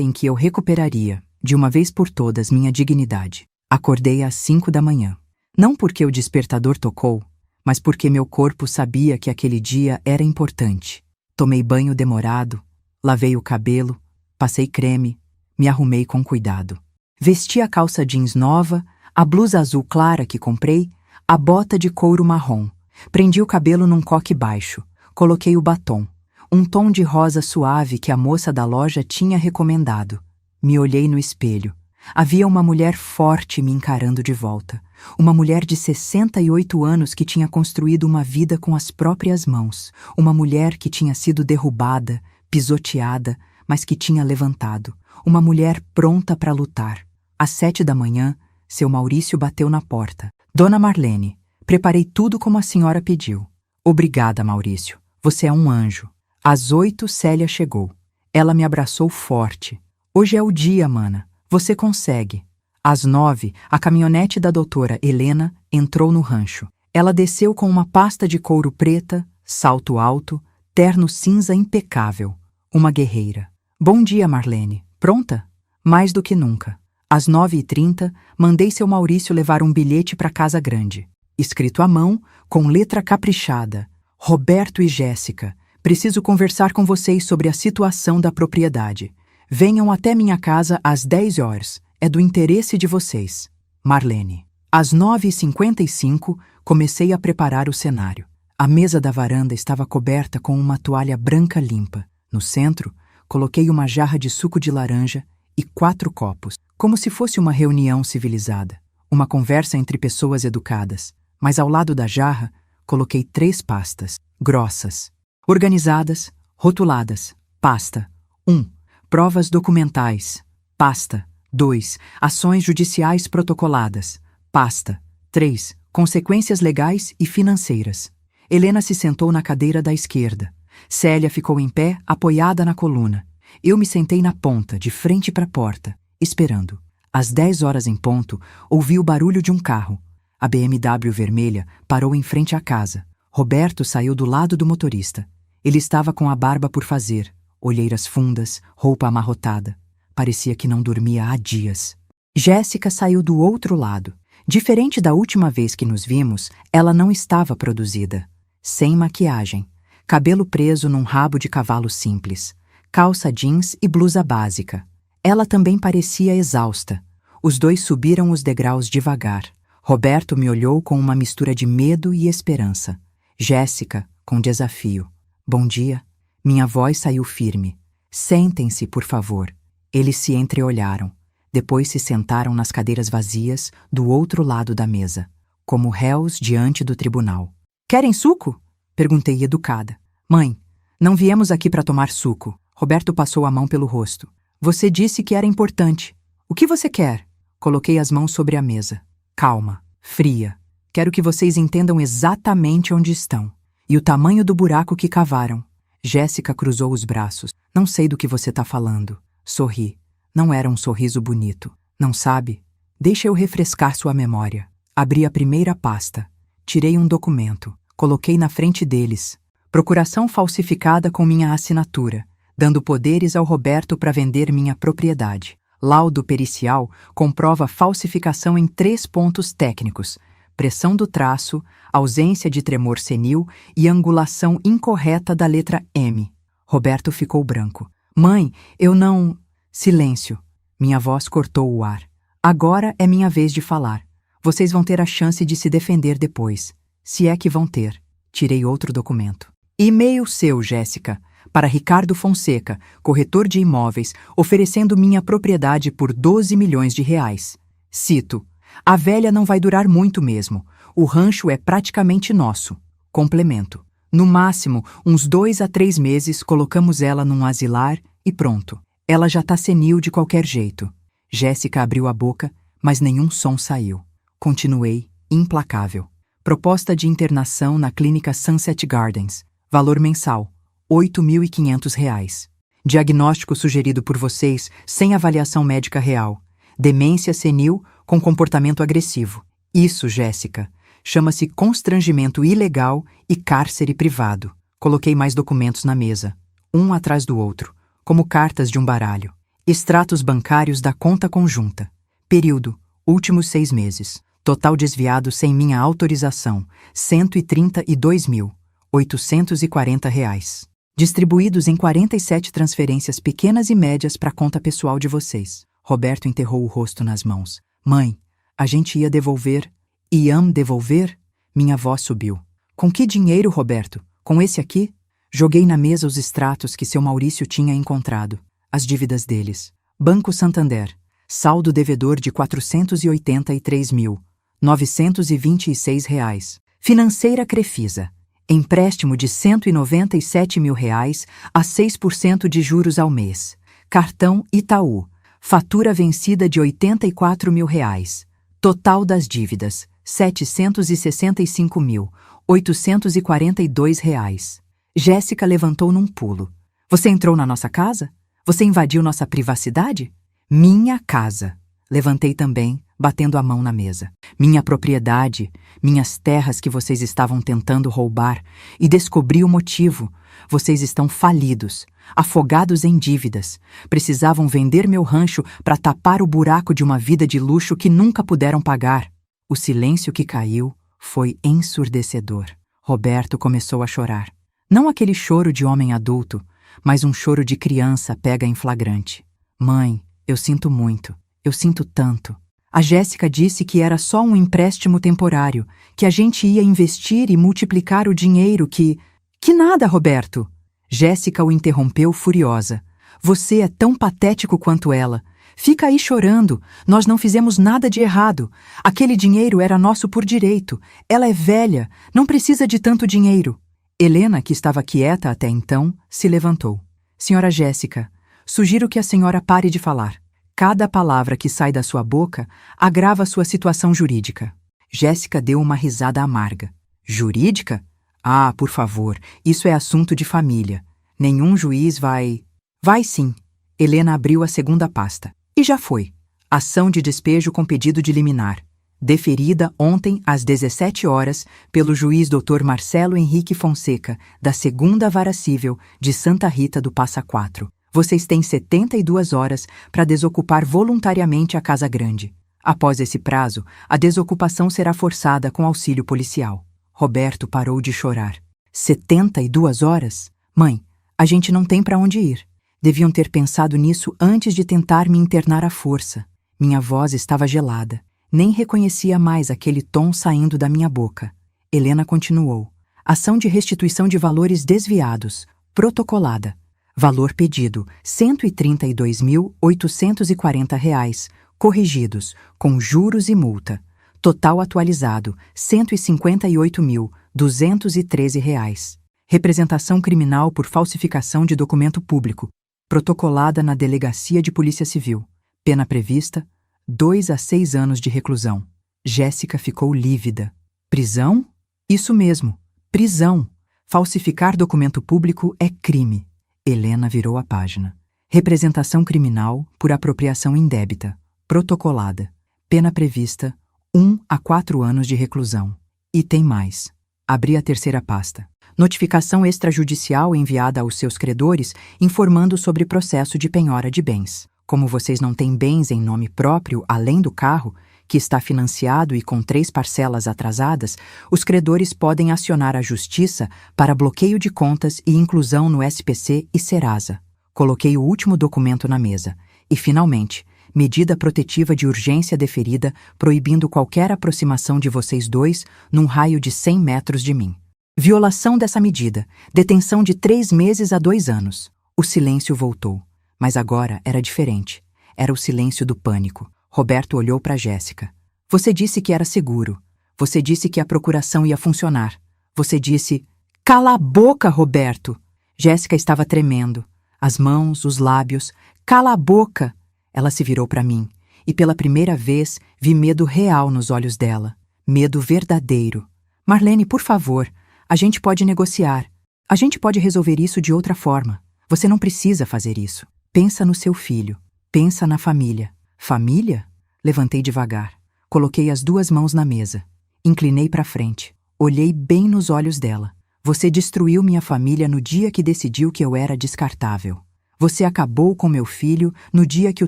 em que eu recuperaria, de uma vez por todas, minha dignidade. Acordei às 5 da manhã. Não porque o despertador tocou, mas porque meu corpo sabia que aquele dia era importante. Tomei banho demorado, lavei o cabelo, passei creme, me arrumei com cuidado. Vesti a calça jeans nova, a blusa azul clara que comprei, a bota de couro marrom. Prendi o cabelo num coque baixo. Coloquei o batom. Um tom de rosa suave que a moça da loja tinha recomendado. Me olhei no espelho. Havia uma mulher forte me encarando de volta. Uma mulher de 68 anos que tinha construído uma vida com as próprias mãos. Uma mulher que tinha sido derrubada, pisoteada, mas que tinha levantado. Uma mulher pronta para lutar. Às 7 da manhã, seu Maurício bateu na porta. Dona Marlene, preparei tudo como a senhora pediu. Obrigada, Maurício. Você é um anjo. Às 8, Célia chegou. Ela me abraçou forte. Hoje é o dia, mana. Você consegue. Às 9, a caminhonete da doutora Helena entrou no rancho. Ela desceu com uma pasta de couro preta, salto alto, terno cinza impecável. Uma guerreira. Bom dia, Marlene. Pronta? Mais do que nunca. Às 9h30, mandei seu Maurício levar um bilhete para casa grande. Escrito à mão, com letra caprichada. Roberto e Jéssica, Preciso conversar com vocês sobre a situação da propriedade. Venham até minha casa às 10 horas. É do interesse de vocês. Marlene. Às 9h55, comecei a preparar o cenário. A mesa da varanda estava coberta com uma toalha branca limpa. No centro, coloquei uma jarra de suco de laranja e 4 copos, como se fosse uma reunião civilizada, uma conversa entre pessoas educadas. Mas ao lado da jarra, coloquei 3 pastas, grossas, organizadas, rotuladas. Pasta 1. Provas documentais. Pasta 2. Ações judiciais protocoladas. Pasta 3. Consequências legais e financeiras. Helena se sentou na cadeira da esquerda. Célia ficou em pé, apoiada na coluna. Eu me sentei na ponta, de frente para a porta, esperando. Às 10 horas em ponto, ouvi o barulho de um carro. A BMW vermelha parou em frente à casa. Roberto saiu do lado do motorista. Ele estava com a barba por fazer, olheiras fundas, roupa amarrotada. Parecia que não dormia há dias. Jéssica saiu do outro lado. Diferente da última vez que nos vimos, ela não estava produzida. Sem maquiagem, cabelo preso num rabo de cavalo simples, calça jeans e blusa básica. Ela também parecia exausta. Os dois subiram os degraus devagar. Roberto me olhou com uma mistura de medo e esperança. Jéssica, com desafio. Bom dia. Minha voz saiu firme. Sentem-se, por favor. Eles se entreolharam. Depois se sentaram nas cadeiras vazias do outro lado da mesa, como réus diante do tribunal. Querem suco? Perguntei educada. Mãe, não viemos aqui para tomar suco. Roberto passou a mão pelo rosto. Você disse que era importante. O que você quer? Coloquei as mãos sobre a mesa. Calma, fria. Quero que vocês entendam exatamente onde estão e o tamanho do buraco que cavaram. Jéssica cruzou os braços. Não sei do que você está falando. Sorri. Não era um sorriso bonito. Não sabe? Deixa eu refrescar sua memória. Abri a primeira pasta. Tirei um documento. Coloquei na frente deles. Procuração falsificada com minha assinatura, dando poderes ao Roberto para vender minha propriedade. Laudo pericial comprova falsificação em 3 pontos técnicos: pressão do traço, ausência de tremor senil e angulação incorreta da letra M. Roberto ficou branco. Mãe, eu não... Silêncio. Minha voz cortou o ar. Agora é minha vez de falar. Vocês vão ter a chance de se defender depois. Se é que vão ter. Tirei outro documento. E-mail seu, Jéssica, para Ricardo Fonseca, corretor de imóveis, oferecendo minha propriedade por 12 milhões de reais. Cito: a velha não vai durar muito mesmo. O rancho é praticamente nosso. Complemento: no máximo, uns 2 a 3 meses colocamos ela num asilar e pronto. Ela já tá senil de qualquer jeito. Jéssica abriu a boca, mas nenhum som saiu. Continuei, implacável. Proposta de internação na clínica Sunset Gardens. Valor mensal, R$ 8.500. Diagnóstico sugerido por vocês sem avaliação médica real. Demência senil com comportamento agressivo. Isso, Jéssica, chama-se constrangimento ilegal e cárcere privado. Coloquei mais documentos na mesa, um atrás do outro, como cartas de um baralho. Extratos bancários da conta conjunta. Período, últimos 6 meses. Total desviado sem minha autorização, R$ 132.840. Distribuídos em 47 transferências pequenas e médias para a conta pessoal de vocês. Roberto enterrou o rosto nas mãos. Mãe, a gente ia devolver. Iam devolver? Minha voz subiu. Com que dinheiro, Roberto? Com esse aqui? Joguei na mesa os extratos que seu Maurício tinha encontrado. As dívidas deles. Banco Santander. Saldo devedor de R$ 483.926. Financeira Crefisa. Empréstimo de R$ 197.000 a 6% de juros ao mês. Cartão Itaú. Fatura vencida de R$ 84.000. Total das dívidas, R$ 765.842. Jéssica levantou num pulo. Você entrou na nossa casa? Você invadiu nossa privacidade? Minha casa. Levantei também, batendo a mão na mesa. Minha propriedade, minhas terras que vocês estavam tentando roubar, e descobri o motivo. Vocês estão falidos, afogados em dívidas. Precisavam vender meu rancho para tapar o buraco de uma vida de luxo que nunca puderam pagar. O silêncio que caiu foi ensurdecedor. Roberto começou a chorar. Não aquele choro de homem adulto, mas um choro de criança pega em flagrante. Mãe, eu sinto muito, eu sinto tanto. A Jéssica disse que era só um empréstimo temporário, que a gente ia investir e multiplicar o dinheiro que... Que nada, Roberto! Jéssica o interrompeu furiosa. Você é tão patético quanto ela. Fica aí chorando, nós não fizemos nada de errado. Aquele dinheiro era nosso por direito. Ela é velha, não precisa de tanto dinheiro. Helena, que estava quieta até então, se levantou. Senhora Jéssica, sugiro que a senhora pare de falar. Cada palavra que sai da sua boca agrava sua situação jurídica. Jéssica deu uma risada amarga. Jurídica? Ah, por favor, isso é assunto de família. Nenhum juiz vai... Vai sim. Helena abriu a segunda pasta. E já foi. Ação de despejo com pedido de liminar. Deferida ontem às 17 horas pelo juiz Dr. Marcelo Henrique Fonseca, da 2ª Vara Cível de Santa Rita do Passa Quatro. Vocês têm 72 horas para desocupar voluntariamente a Casa Grande. Após esse prazo, a desocupação será forçada com auxílio policial. Roberto parou de chorar. 72 horas? Mãe, a gente não tem para onde ir. Deviam ter pensado nisso antes de tentar me internar à força. Minha voz estava gelada. Nem reconhecia mais aquele tom saindo da minha boca. Helena continuou. Ação de restituição de valores desviados. Protocolada. Valor pedido, R$ 132.840, corrigidos, com juros e multa. Total atualizado, R$ 158.213. Representação criminal por falsificação de documento público, protocolada na Delegacia de Polícia Civil. Pena prevista, 2 a 6 anos de reclusão. Jéssica ficou lívida. Prisão? Isso mesmo, prisão. Falsificar documento público é crime. Helena virou a página. Representação criminal por apropriação indébita, protocolada. Pena prevista, 1 a 4 anos de reclusão. E tem mais. Abri a terceira pasta. Notificação extrajudicial enviada aos seus credores informando sobre processo de penhora de bens. Como vocês não têm bens em nome próprio além do carro, que está financiado e com 3 parcelas atrasadas, os credores podem acionar a Justiça para bloqueio de contas e inclusão no SPC e Serasa. Coloquei o último documento na mesa. E, finalmente, medida protetiva de urgência deferida proibindo qualquer aproximação de vocês dois num raio de 100 metros de mim. Violação dessa medida. Detenção de 3 meses a 2 anos. O silêncio voltou. Mas agora era diferente. Era o silêncio do pânico. Roberto olhou para Jéssica. Você disse que era seguro. Você disse que a procuração ia funcionar. Você disse... Cala a boca, Roberto! Jéssica estava tremendo. As mãos, os lábios. Cala a boca! Ela se virou para mim. E pela primeira vez vi medo real nos olhos dela. Medo verdadeiro. Marlene, por favor, a gente pode negociar. A gente pode resolver isso de outra forma. Você não precisa fazer isso. Pensa no seu filho. Pensa na família. Família? Levantei devagar. Coloquei as 2 mãos na mesa. Inclinei para frente. Olhei bem nos olhos dela. Você destruiu minha família no dia que decidiu que eu era descartável. Você acabou com meu filho no dia que o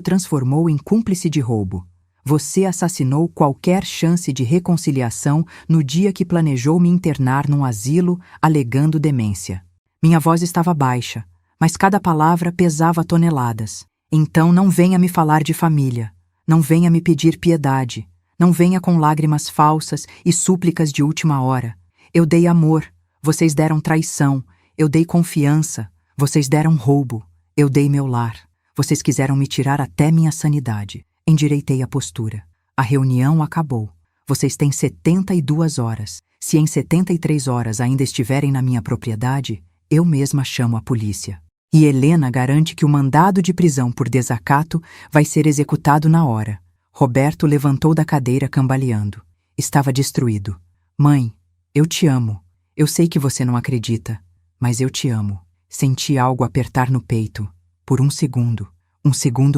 transformou em cúmplice de roubo. Você assassinou qualquer chance de reconciliação no dia que planejou me internar num asilo alegando demência. Minha voz estava baixa, mas cada palavra pesava toneladas. Então não venha me falar de família. Não venha me pedir piedade. Não venha com lágrimas falsas e súplicas de última hora. Eu dei amor. Vocês deram traição. Eu dei confiança. Vocês deram roubo. Eu dei meu lar. Vocês quiseram me tirar até minha sanidade. Endireitei a postura. A reunião acabou. Vocês têm 72 horas. Se em 73 horas ainda estiverem na minha propriedade, eu mesma chamo a polícia. E Helena garante que o mandado de prisão por desacato vai ser executado na hora. Roberto levantou da cadeira cambaleando. Estava destruído. Mãe, eu te amo. Eu sei que você não acredita, mas eu te amo. Senti algo apertar no peito. Por um segundo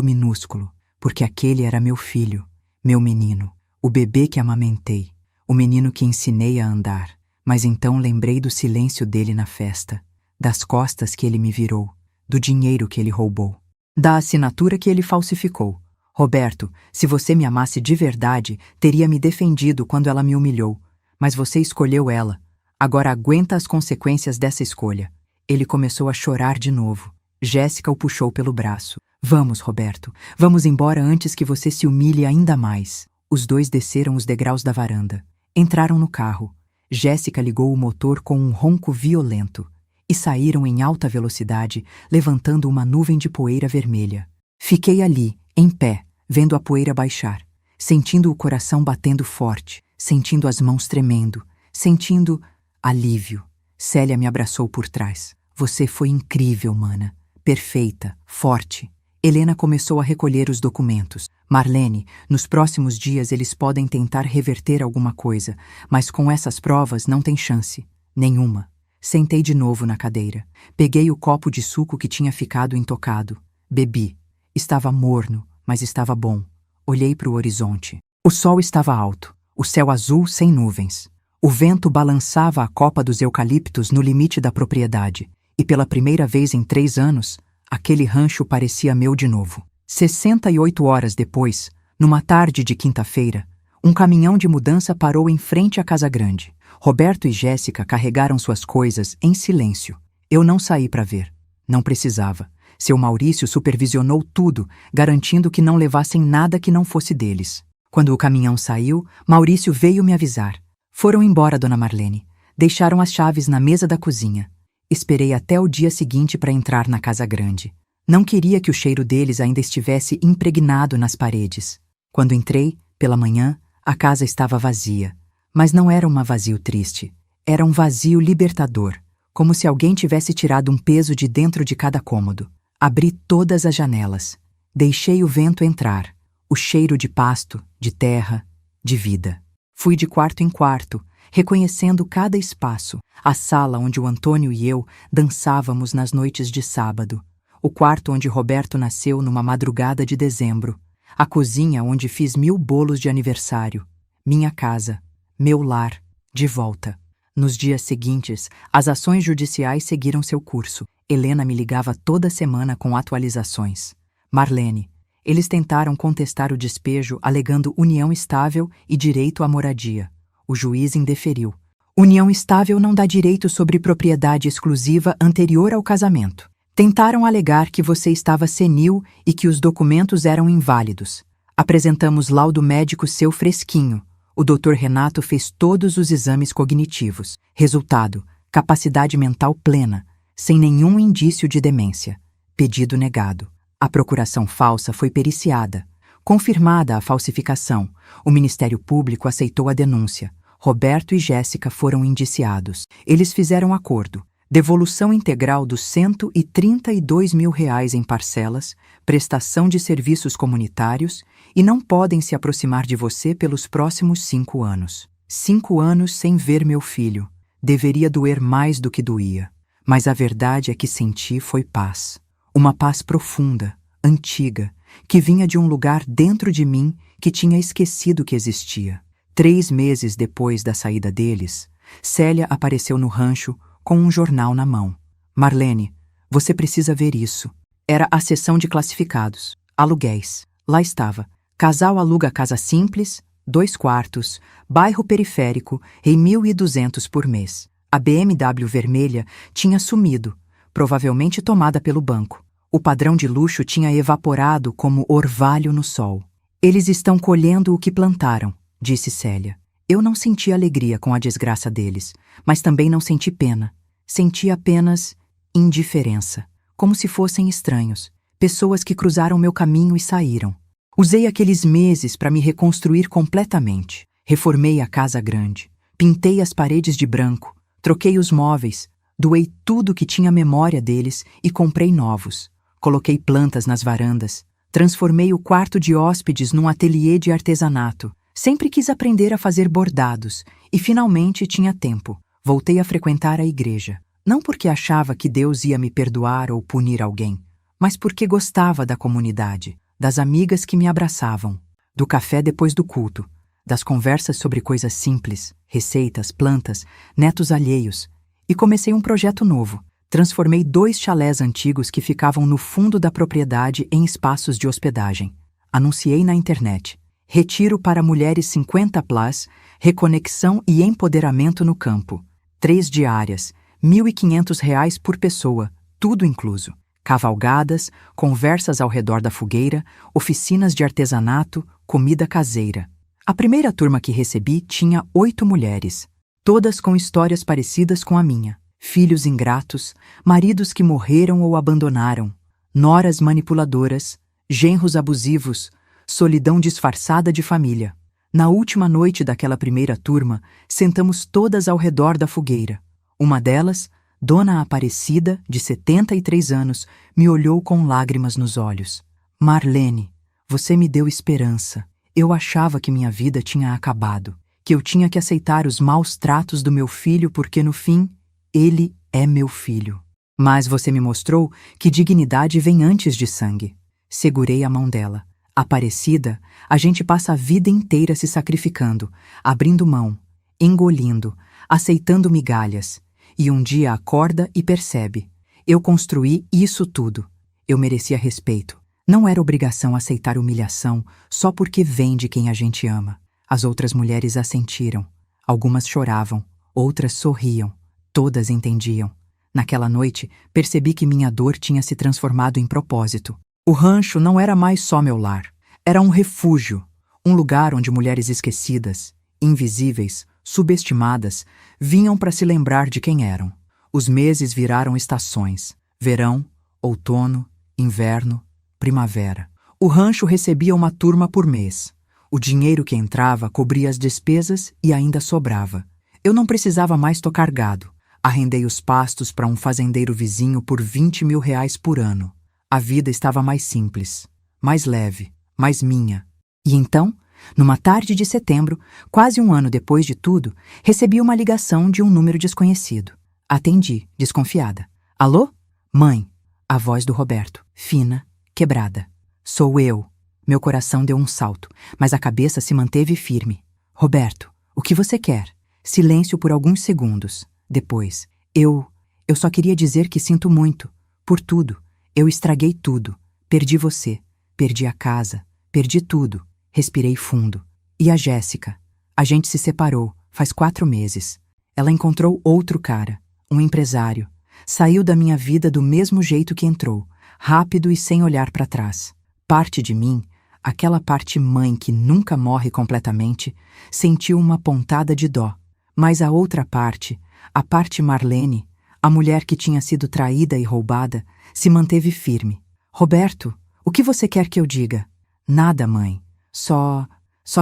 minúsculo, porque aquele era meu filho, meu menino, o bebê que amamentei, o menino que ensinei a andar. Mas então lembrei do silêncio dele na festa, das costas que ele me virou, do dinheiro que ele roubou, da assinatura que ele falsificou. Roberto, se você me amasse de verdade, teria me defendido quando ela me humilhou. Mas você escolheu ela. Agora aguenta as consequências dessa escolha. Ele começou a chorar de novo. Jéssica o puxou pelo braço. Vamos, Roberto. Vamos embora antes que você se humilhe ainda mais. Os dois desceram os degraus da varanda. Entraram no carro. Jéssica ligou o motor com um ronco violento. E saíram em alta velocidade, levantando uma nuvem de poeira vermelha. Fiquei ali, em pé, vendo a poeira baixar, sentindo o coração batendo forte, sentindo as mãos tremendo, sentindo alívio. Célia me abraçou por trás. Você foi incrível, mana. Perfeita, forte. Helena começou a recolher os documentos. Marlene, nos próximos dias eles podem tentar reverter alguma coisa, mas com essas provas não tem chance. Nenhuma. Sentei de novo na cadeira. Peguei o copo de suco que tinha ficado intocado. Bebi. Estava morno, mas estava bom. Olhei para o horizonte. O sol estava alto, o céu azul sem nuvens. O vento balançava a copa dos eucaliptos no limite da propriedade, e pela primeira vez em 3 anos, aquele rancho parecia meu de novo. 68 horas depois, numa tarde de quinta-feira, um caminhão de mudança parou em frente à casa grande. Roberto e Jéssica carregaram suas coisas em silêncio. Eu não saí para ver. Não precisava. Seu Maurício supervisionou tudo, garantindo que não levassem nada que não fosse deles. Quando o caminhão saiu, Maurício veio me avisar. Foram embora, dona Marlene. Deixaram as chaves na mesa da cozinha. Esperei até o dia seguinte para entrar na casa grande. Não queria que o cheiro deles ainda estivesse impregnado nas paredes. Quando entrei, pela manhã, a casa estava vazia. Mas não era um vazio triste. Era um vazio libertador, como se alguém tivesse tirado um peso de dentro de cada cômodo. Abri todas as janelas. Deixei o vento entrar. O cheiro de pasto, de terra, de vida. Fui de quarto em quarto, reconhecendo cada espaço. A sala onde o Antônio e eu dançávamos nas noites de sábado. O quarto onde Roberto nasceu numa madrugada de dezembro. A cozinha onde fiz 1000 bolos de aniversário. Minha casa. Meu lar, de volta. Nos dias seguintes, as ações judiciais seguiram seu curso. Helena me ligava toda semana com atualizações. Marlene, eles tentaram contestar o despejo alegando união estável e direito à moradia. O juiz indeferiu. União estável não dá direito sobre propriedade exclusiva anterior ao casamento. Tentaram alegar que você estava senil e que os documentos eram inválidos. Apresentamos laudo médico seu fresquinho. O Dr. Renato fez todos os exames cognitivos. Resultado: capacidade mental plena, sem nenhum indício de demência. Pedido negado. A procuração falsa foi periciada. Confirmada a falsificação, o Ministério Público aceitou a denúncia. Roberto e Jéssica foram indiciados. Eles fizeram acordo. Devolução integral dos R$ 132 mil em parcelas, prestação de serviços comunitários e não podem se aproximar de você pelos próximos 5 anos. 5 anos sem ver meu filho. Deveria doer mais do que doía. Mas a verdade é que senti foi paz. Uma paz profunda, antiga, que vinha de um lugar dentro de mim que tinha esquecido que existia. 3 meses depois da saída deles, Célia apareceu no rancho com um jornal na mão. Marlene, você precisa ver isso. Era a seção de classificados. Aluguéis. Lá estava. Casal aluga casa simples, 2 quartos, bairro periférico, em 1.200 por mês. A BMW vermelha tinha sumido, provavelmente tomada pelo banco. O padrão de luxo tinha evaporado como orvalho no sol. Eles estão colhendo o que plantaram, disse Célia. Eu não senti alegria com a desgraça deles, mas também não senti pena. Senti apenas indiferença, como se fossem estranhos, pessoas que cruzaram meu caminho e saíram. Usei aqueles meses para me reconstruir completamente. Reformei a casa grande, pintei as paredes de branco, troquei os móveis, doei tudo que tinha memória deles e comprei novos. Coloquei plantas nas varandas, transformei o quarto de hóspedes num ateliê de artesanato. Sempre quis aprender a fazer bordados e finalmente tinha tempo. Voltei a frequentar a igreja. Não porque achava que Deus ia me perdoar ou punir alguém, mas porque gostava da comunidade, das amigas que me abraçavam, do café depois do culto, das conversas sobre coisas simples, receitas, plantas, netos alheios. E comecei um projeto novo. Transformei 2 chalés antigos que ficavam no fundo da propriedade em espaços de hospedagem. Anunciei na internet. Retiro para mulheres 50+, reconexão e empoderamento no campo. 3 diárias, R$ 1.500 por pessoa, tudo incluso. Cavalgadas, conversas ao redor da fogueira, oficinas de artesanato, comida caseira. A primeira turma que recebi tinha 8 mulheres, todas com histórias parecidas com a minha. Filhos ingratos, maridos que morreram ou abandonaram, noras manipuladoras, genros abusivos, solidão disfarçada de família. Na última noite daquela primeira turma, sentamos todas ao redor da fogueira. Uma delas, Dona Aparecida, de 73 anos, me olhou com lágrimas nos olhos. Marlene, você me deu esperança. Eu achava que minha vida tinha acabado, que eu tinha que aceitar os maus tratos do meu filho porque, no fim, ele é meu filho. Mas você me mostrou que dignidade vem antes de sangue. Segurei a mão dela. Aparecida, a gente passa a vida inteira se sacrificando, abrindo mão, engolindo, aceitando migalhas. E um dia acorda e percebe. Eu construí isso tudo. Eu merecia respeito. Não era obrigação aceitar humilhação só porque vem de quem a gente ama. As outras mulheres assentiram. Algumas choravam, outras sorriam. Todas entendiam. Naquela noite, percebi que minha dor tinha se transformado em propósito. O rancho não era mais só meu lar. Era um refúgio, um lugar onde mulheres esquecidas, invisíveis, subestimadas, vinham para se lembrar de quem eram. Os meses viraram estações: verão, outono, inverno, primavera. O rancho recebia uma turma por mês. O dinheiro que entrava cobria as despesas e ainda sobrava. Eu não precisava mais tocar gado. Arrendei os pastos para um fazendeiro vizinho por R$ 20.000 por ano. A vida estava mais simples, mais leve, mais minha. E então, numa tarde de setembro, quase um ano depois de tudo, recebi uma ligação de um número desconhecido. Atendi, desconfiada. Alô? Mãe. A voz do Roberto, fina, quebrada. Sou eu. Meu coração deu um salto, mas a cabeça se manteve firme. Roberto, o que você quer? Silêncio por alguns segundos. Depois, eu só queria dizer que sinto muito. Por tudo. Eu estraguei tudo. Perdi você. Perdi a casa. Perdi tudo. Respirei fundo. E a Jéssica? A gente se separou, faz 4 meses. Ela encontrou outro cara, um empresário. Saiu da minha vida do mesmo jeito que entrou, rápido e sem olhar para trás. Parte de mim, aquela parte mãe que nunca morre completamente, sentiu uma pontada de dó. Mas a outra parte, a parte Marlene, a mulher que tinha sido traída e roubada, se manteve firme. Roberto, o que você quer que eu diga? Nada, mãe. Só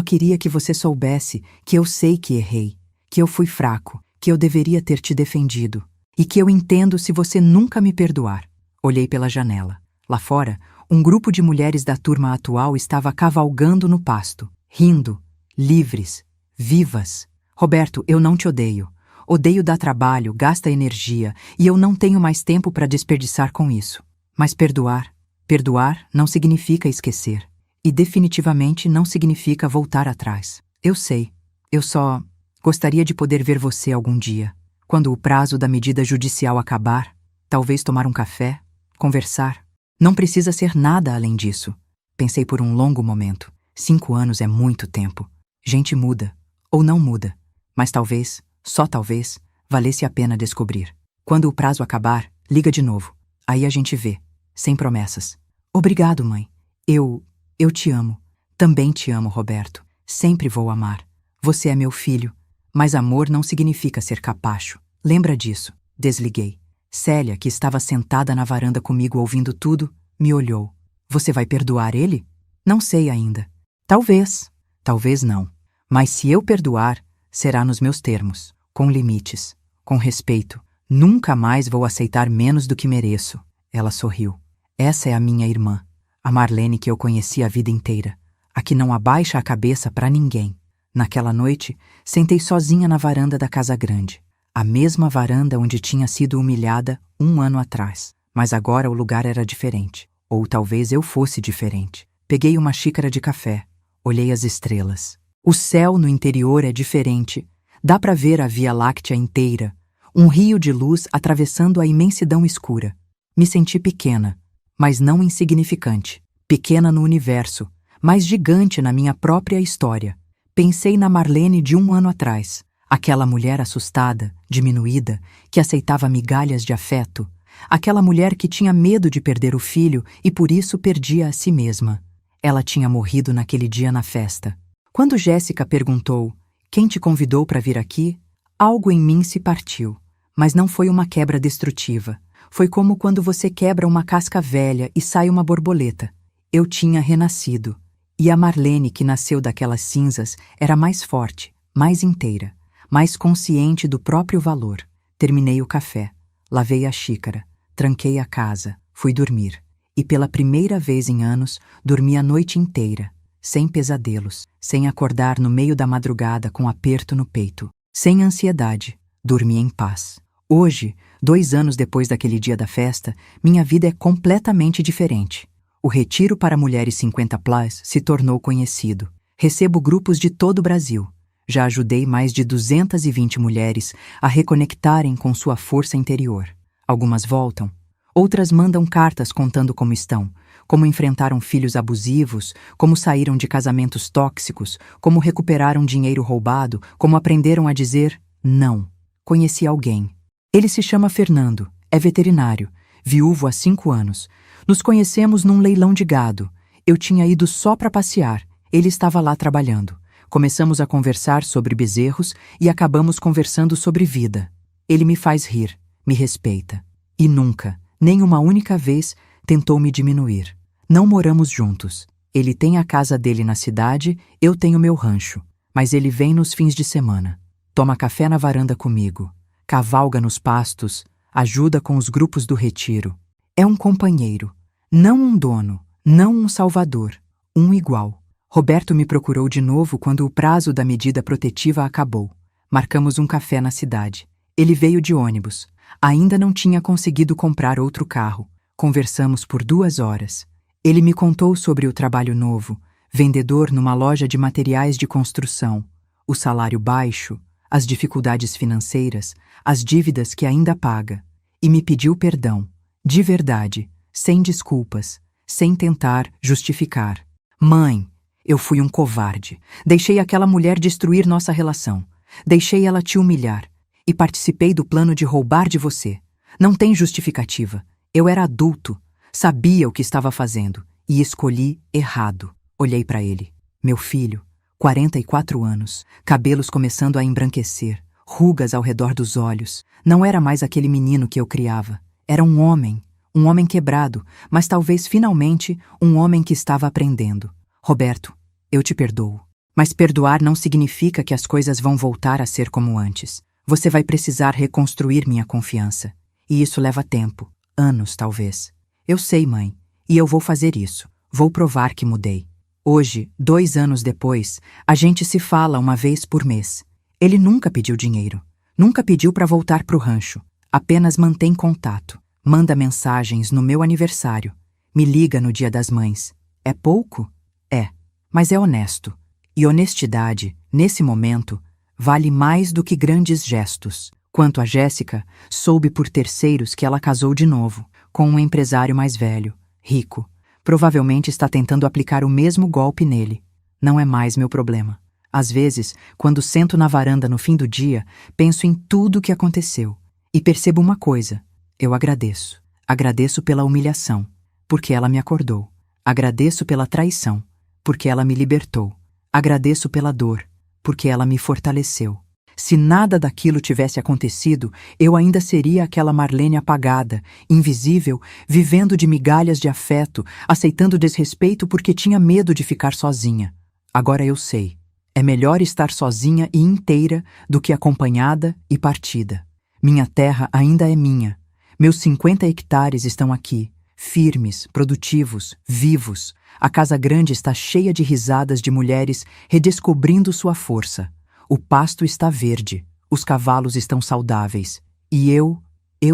queria que você soubesse que eu sei que errei, que eu fui fraco, que eu deveria ter te defendido e que eu entendo se você nunca me perdoar. Olhei pela janela. Lá fora, um grupo de mulheres da turma atual estava cavalgando no pasto, rindo, livres, vivas. Roberto, eu não te odeio. Odeio dar trabalho, gasta energia e eu não tenho mais tempo para desperdiçar com isso. Mas perdoar não significa esquecer. E definitivamente não significa voltar atrás. Eu sei. Eu só gostaria de poder ver você algum dia. Quando o prazo da medida judicial acabar, talvez tomar um café, conversar. Não precisa ser nada além disso. Pensei por um longo momento. 5 anos é muito tempo. Gente muda, ou não muda. Mas talvez, só talvez, valesse a pena descobrir. Quando o prazo acabar, liga de novo. Aí a gente vê. Sem promessas. Obrigado, mãe. Eu te amo. Também te amo, Roberto. Sempre vou amar. Você é meu filho. Mas amor não significa ser capacho. Lembra disso. Desliguei. Célia, que estava sentada na varanda comigo ouvindo tudo, me olhou. Você vai perdoar ele? Não sei ainda. Talvez. Talvez não. Mas se eu perdoar, será nos meus termos. Com limites. Com respeito. Nunca mais vou aceitar menos do que mereço. Ela sorriu. Essa é a minha irmã. A Marlene que eu conheci a vida inteira, a que não abaixa a cabeça para ninguém. Naquela noite, sentei sozinha na varanda da casa grande, a mesma varanda onde tinha sido humilhada 1 ano atrás. Mas agora o lugar era diferente, ou talvez eu fosse diferente. Peguei uma xícara de café, olhei as estrelas. O céu no interior é diferente, dá para ver a Via Láctea inteira, um rio de luz atravessando a imensidão escura. Me senti pequena, mas não insignificante. Pequena no universo, mas gigante na minha própria história. Pensei na Marlene de 1 ano atrás, Aquela mulher assustada, diminuída, que aceitava migalhas de afeto. Aquela mulher que tinha medo de perder o filho e por isso perdia a si mesma. Ela tinha morrido naquele dia na festa. Quando Jéssica perguntou: "Quem te convidou para vir aqui?", algo em mim se partiu. Mas não foi uma quebra destrutiva. Foi como quando você quebra uma casca velha e sai uma borboleta. Eu tinha renascido. E a Marlene que nasceu daquelas cinzas era mais forte, mais inteira, mais consciente do próprio valor. Terminei o café, lavei a xícara, tranquei a casa, fui dormir. E pela primeira vez em anos, dormi a noite inteira, sem pesadelos, sem acordar no meio da madrugada com aperto no peito, sem ansiedade, dormi em paz. Hoje, 2 anos depois daquele dia da festa, minha vida é completamente diferente. O retiro para mulheres 50+ se tornou conhecido. Recebo grupos de todo o Brasil. Já ajudei mais de 220 mulheres a reconectarem com sua força interior. Algumas voltam, outras mandam cartas contando como estão, como enfrentaram filhos abusivos, como saíram de casamentos tóxicos, como recuperaram dinheiro roubado, como aprenderam a dizer não. Conheci alguém. Ele se chama Fernando, é veterinário, viúvo há 5 anos. Nos conhecemos num leilão de gado. Eu tinha ido só para passear, ele estava lá trabalhando. Começamos a conversar sobre bezerros e acabamos conversando sobre vida. Ele me faz rir, me respeita. E nunca, nem uma única vez, tentou me diminuir. Não moramos juntos. Ele tem a casa dele na cidade, eu tenho meu rancho. Mas ele vem nos fins de semana. Toma café na varanda comigo. Cavalga nos pastos, ajuda com os grupos do retiro. É um companheiro, não um dono, não um salvador, um igual. Roberto me procurou de novo quando o prazo da medida protetiva acabou. Marcamos um café na cidade. Ele veio de ônibus. Ainda não tinha conseguido comprar outro carro. Conversamos por 2 horas. Ele me contou sobre o trabalho novo, vendedor numa loja de materiais de construção, o salário baixo, as dificuldades financeiras, as dívidas que ainda paga, e me pediu perdão, de verdade, sem desculpas, sem tentar justificar. Mãe, eu fui um covarde. Deixei aquela mulher destruir nossa relação. Deixei ela te humilhar. E participei do plano de roubar de você. Não tem justificativa. Eu era adulto, sabia o que estava fazendo e escolhi errado. Olhei para ele. Meu filho, 44 anos, cabelos começando a embranquecer, rugas ao redor dos olhos. Não era mais aquele menino que eu criava. Era um homem quebrado, mas talvez finalmente um homem que estava aprendendo. Roberto, eu te perdoo. Mas perdoar não significa que as coisas vão voltar a ser como antes. Você vai precisar reconstruir minha confiança. E isso leva tempo, anos talvez. Eu sei, mãe, e eu vou fazer isso. Vou provar que mudei. Hoje, 2 anos depois, a gente se fala uma vez por mês. Ele nunca pediu dinheiro. Nunca pediu para voltar pro rancho. Apenas mantém contato. Manda mensagens no meu aniversário. Me liga no Dia das Mães. É pouco? É. Mas é honesto. E honestidade, nesse momento, vale mais do que grandes gestos. Quanto a Jéssica, soube por terceiros que ela casou de novo, com um empresário mais velho, rico. Provavelmente está tentando aplicar o mesmo golpe nele. Não é mais meu problema. Às vezes, quando sento na varanda no fim do dia, penso em tudo o que aconteceu. E percebo uma coisa. Eu agradeço. Agradeço pela humilhação, porque ela me acordou. Agradeço pela traição, porque ela me libertou. Agradeço pela dor, porque ela me fortaleceu. Se nada daquilo tivesse acontecido, eu ainda seria aquela Marlene apagada, invisível, vivendo de migalhas de afeto, aceitando desrespeito porque tinha medo de ficar sozinha. Agora eu sei. É melhor estar sozinha e inteira do que acompanhada e partida. Minha terra ainda é minha. Meus 50 hectares estão aqui, firmes, produtivos, vivos. A casa grande está cheia de risadas de mulheres redescobrindo sua força. O pasto está verde, os cavalos estão saudáveis. E eu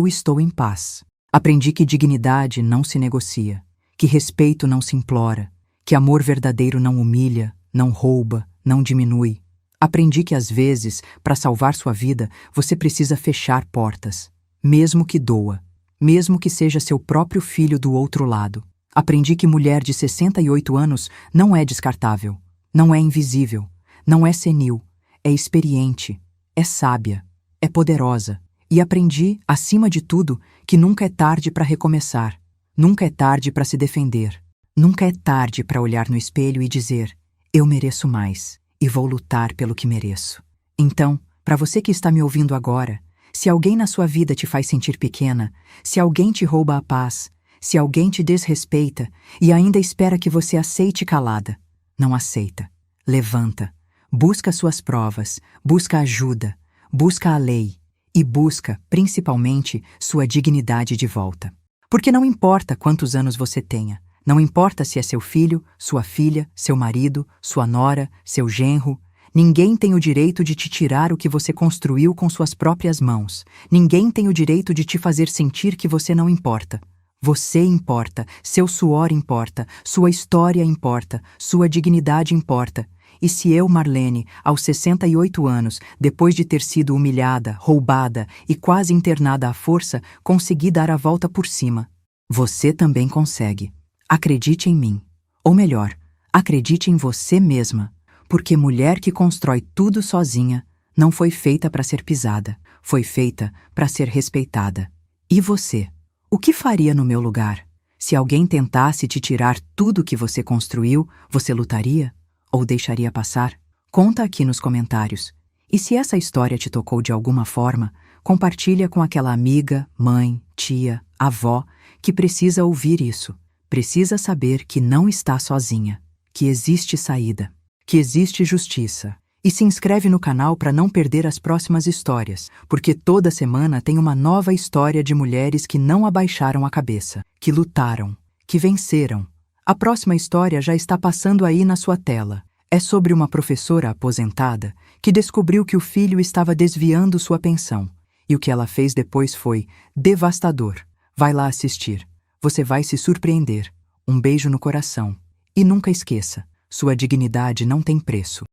estou em paz. Aprendi que dignidade não se negocia, que respeito não se implora, que amor verdadeiro não humilha, não rouba, não diminui. Aprendi que às vezes, para salvar sua vida, você precisa fechar portas, mesmo que doa, mesmo que seja seu próprio filho do outro lado. Aprendi que mulher de 68 anos não é descartável, não é invisível, não é senil, é experiente, é sábia, é poderosa. E aprendi, acima de tudo, que nunca é tarde para recomeçar. Nunca é tarde para se defender. Nunca é tarde para olhar no espelho e dizer: eu mereço mais e vou lutar pelo que mereço. Então, para você que está me ouvindo agora, se alguém na sua vida te faz sentir pequena, se alguém te rouba a paz, se alguém te desrespeita e ainda espera que você aceite calada, não aceita. Levanta. Busca suas provas, busca ajuda, busca a lei e busca, principalmente, sua dignidade de volta. Porque não importa quantos anos você tenha, não importa se é seu filho, sua filha, seu marido, sua nora, seu genro, ninguém tem o direito de te tirar o que você construiu com suas próprias mãos. Ninguém tem o direito de te fazer sentir que você não importa. Você importa, seu suor importa, sua história importa, sua dignidade importa. E se eu, Marlene, aos 68 anos, depois de ter sido humilhada, roubada e quase internada à força, consegui dar a volta por cima, você também consegue. Acredite em mim. Ou melhor, acredite em você mesma. Porque mulher que constrói tudo sozinha não foi feita para ser pisada, foi feita para ser respeitada. E você? O que faria no meu lugar? Se alguém tentasse te tirar tudo que você construiu, você lutaria? Ou deixaria passar? Conta aqui nos comentários. E se essa história te tocou de alguma forma, compartilha com aquela amiga, mãe, tia, avó que precisa ouvir isso. Precisa saber que não está sozinha, que existe saída, que existe justiça. E se inscreve no canal para não perder as próximas histórias, porque toda semana tem uma nova história de mulheres que não abaixaram a cabeça, que lutaram, que venceram. A próxima história já está passando aí na sua tela. É sobre uma professora aposentada que descobriu que o filho estava desviando sua pensão. E o que ela fez depois foi devastador. Vai lá assistir. Você vai se surpreender. Um beijo no coração. E nunca esqueça, sua dignidade não tem preço.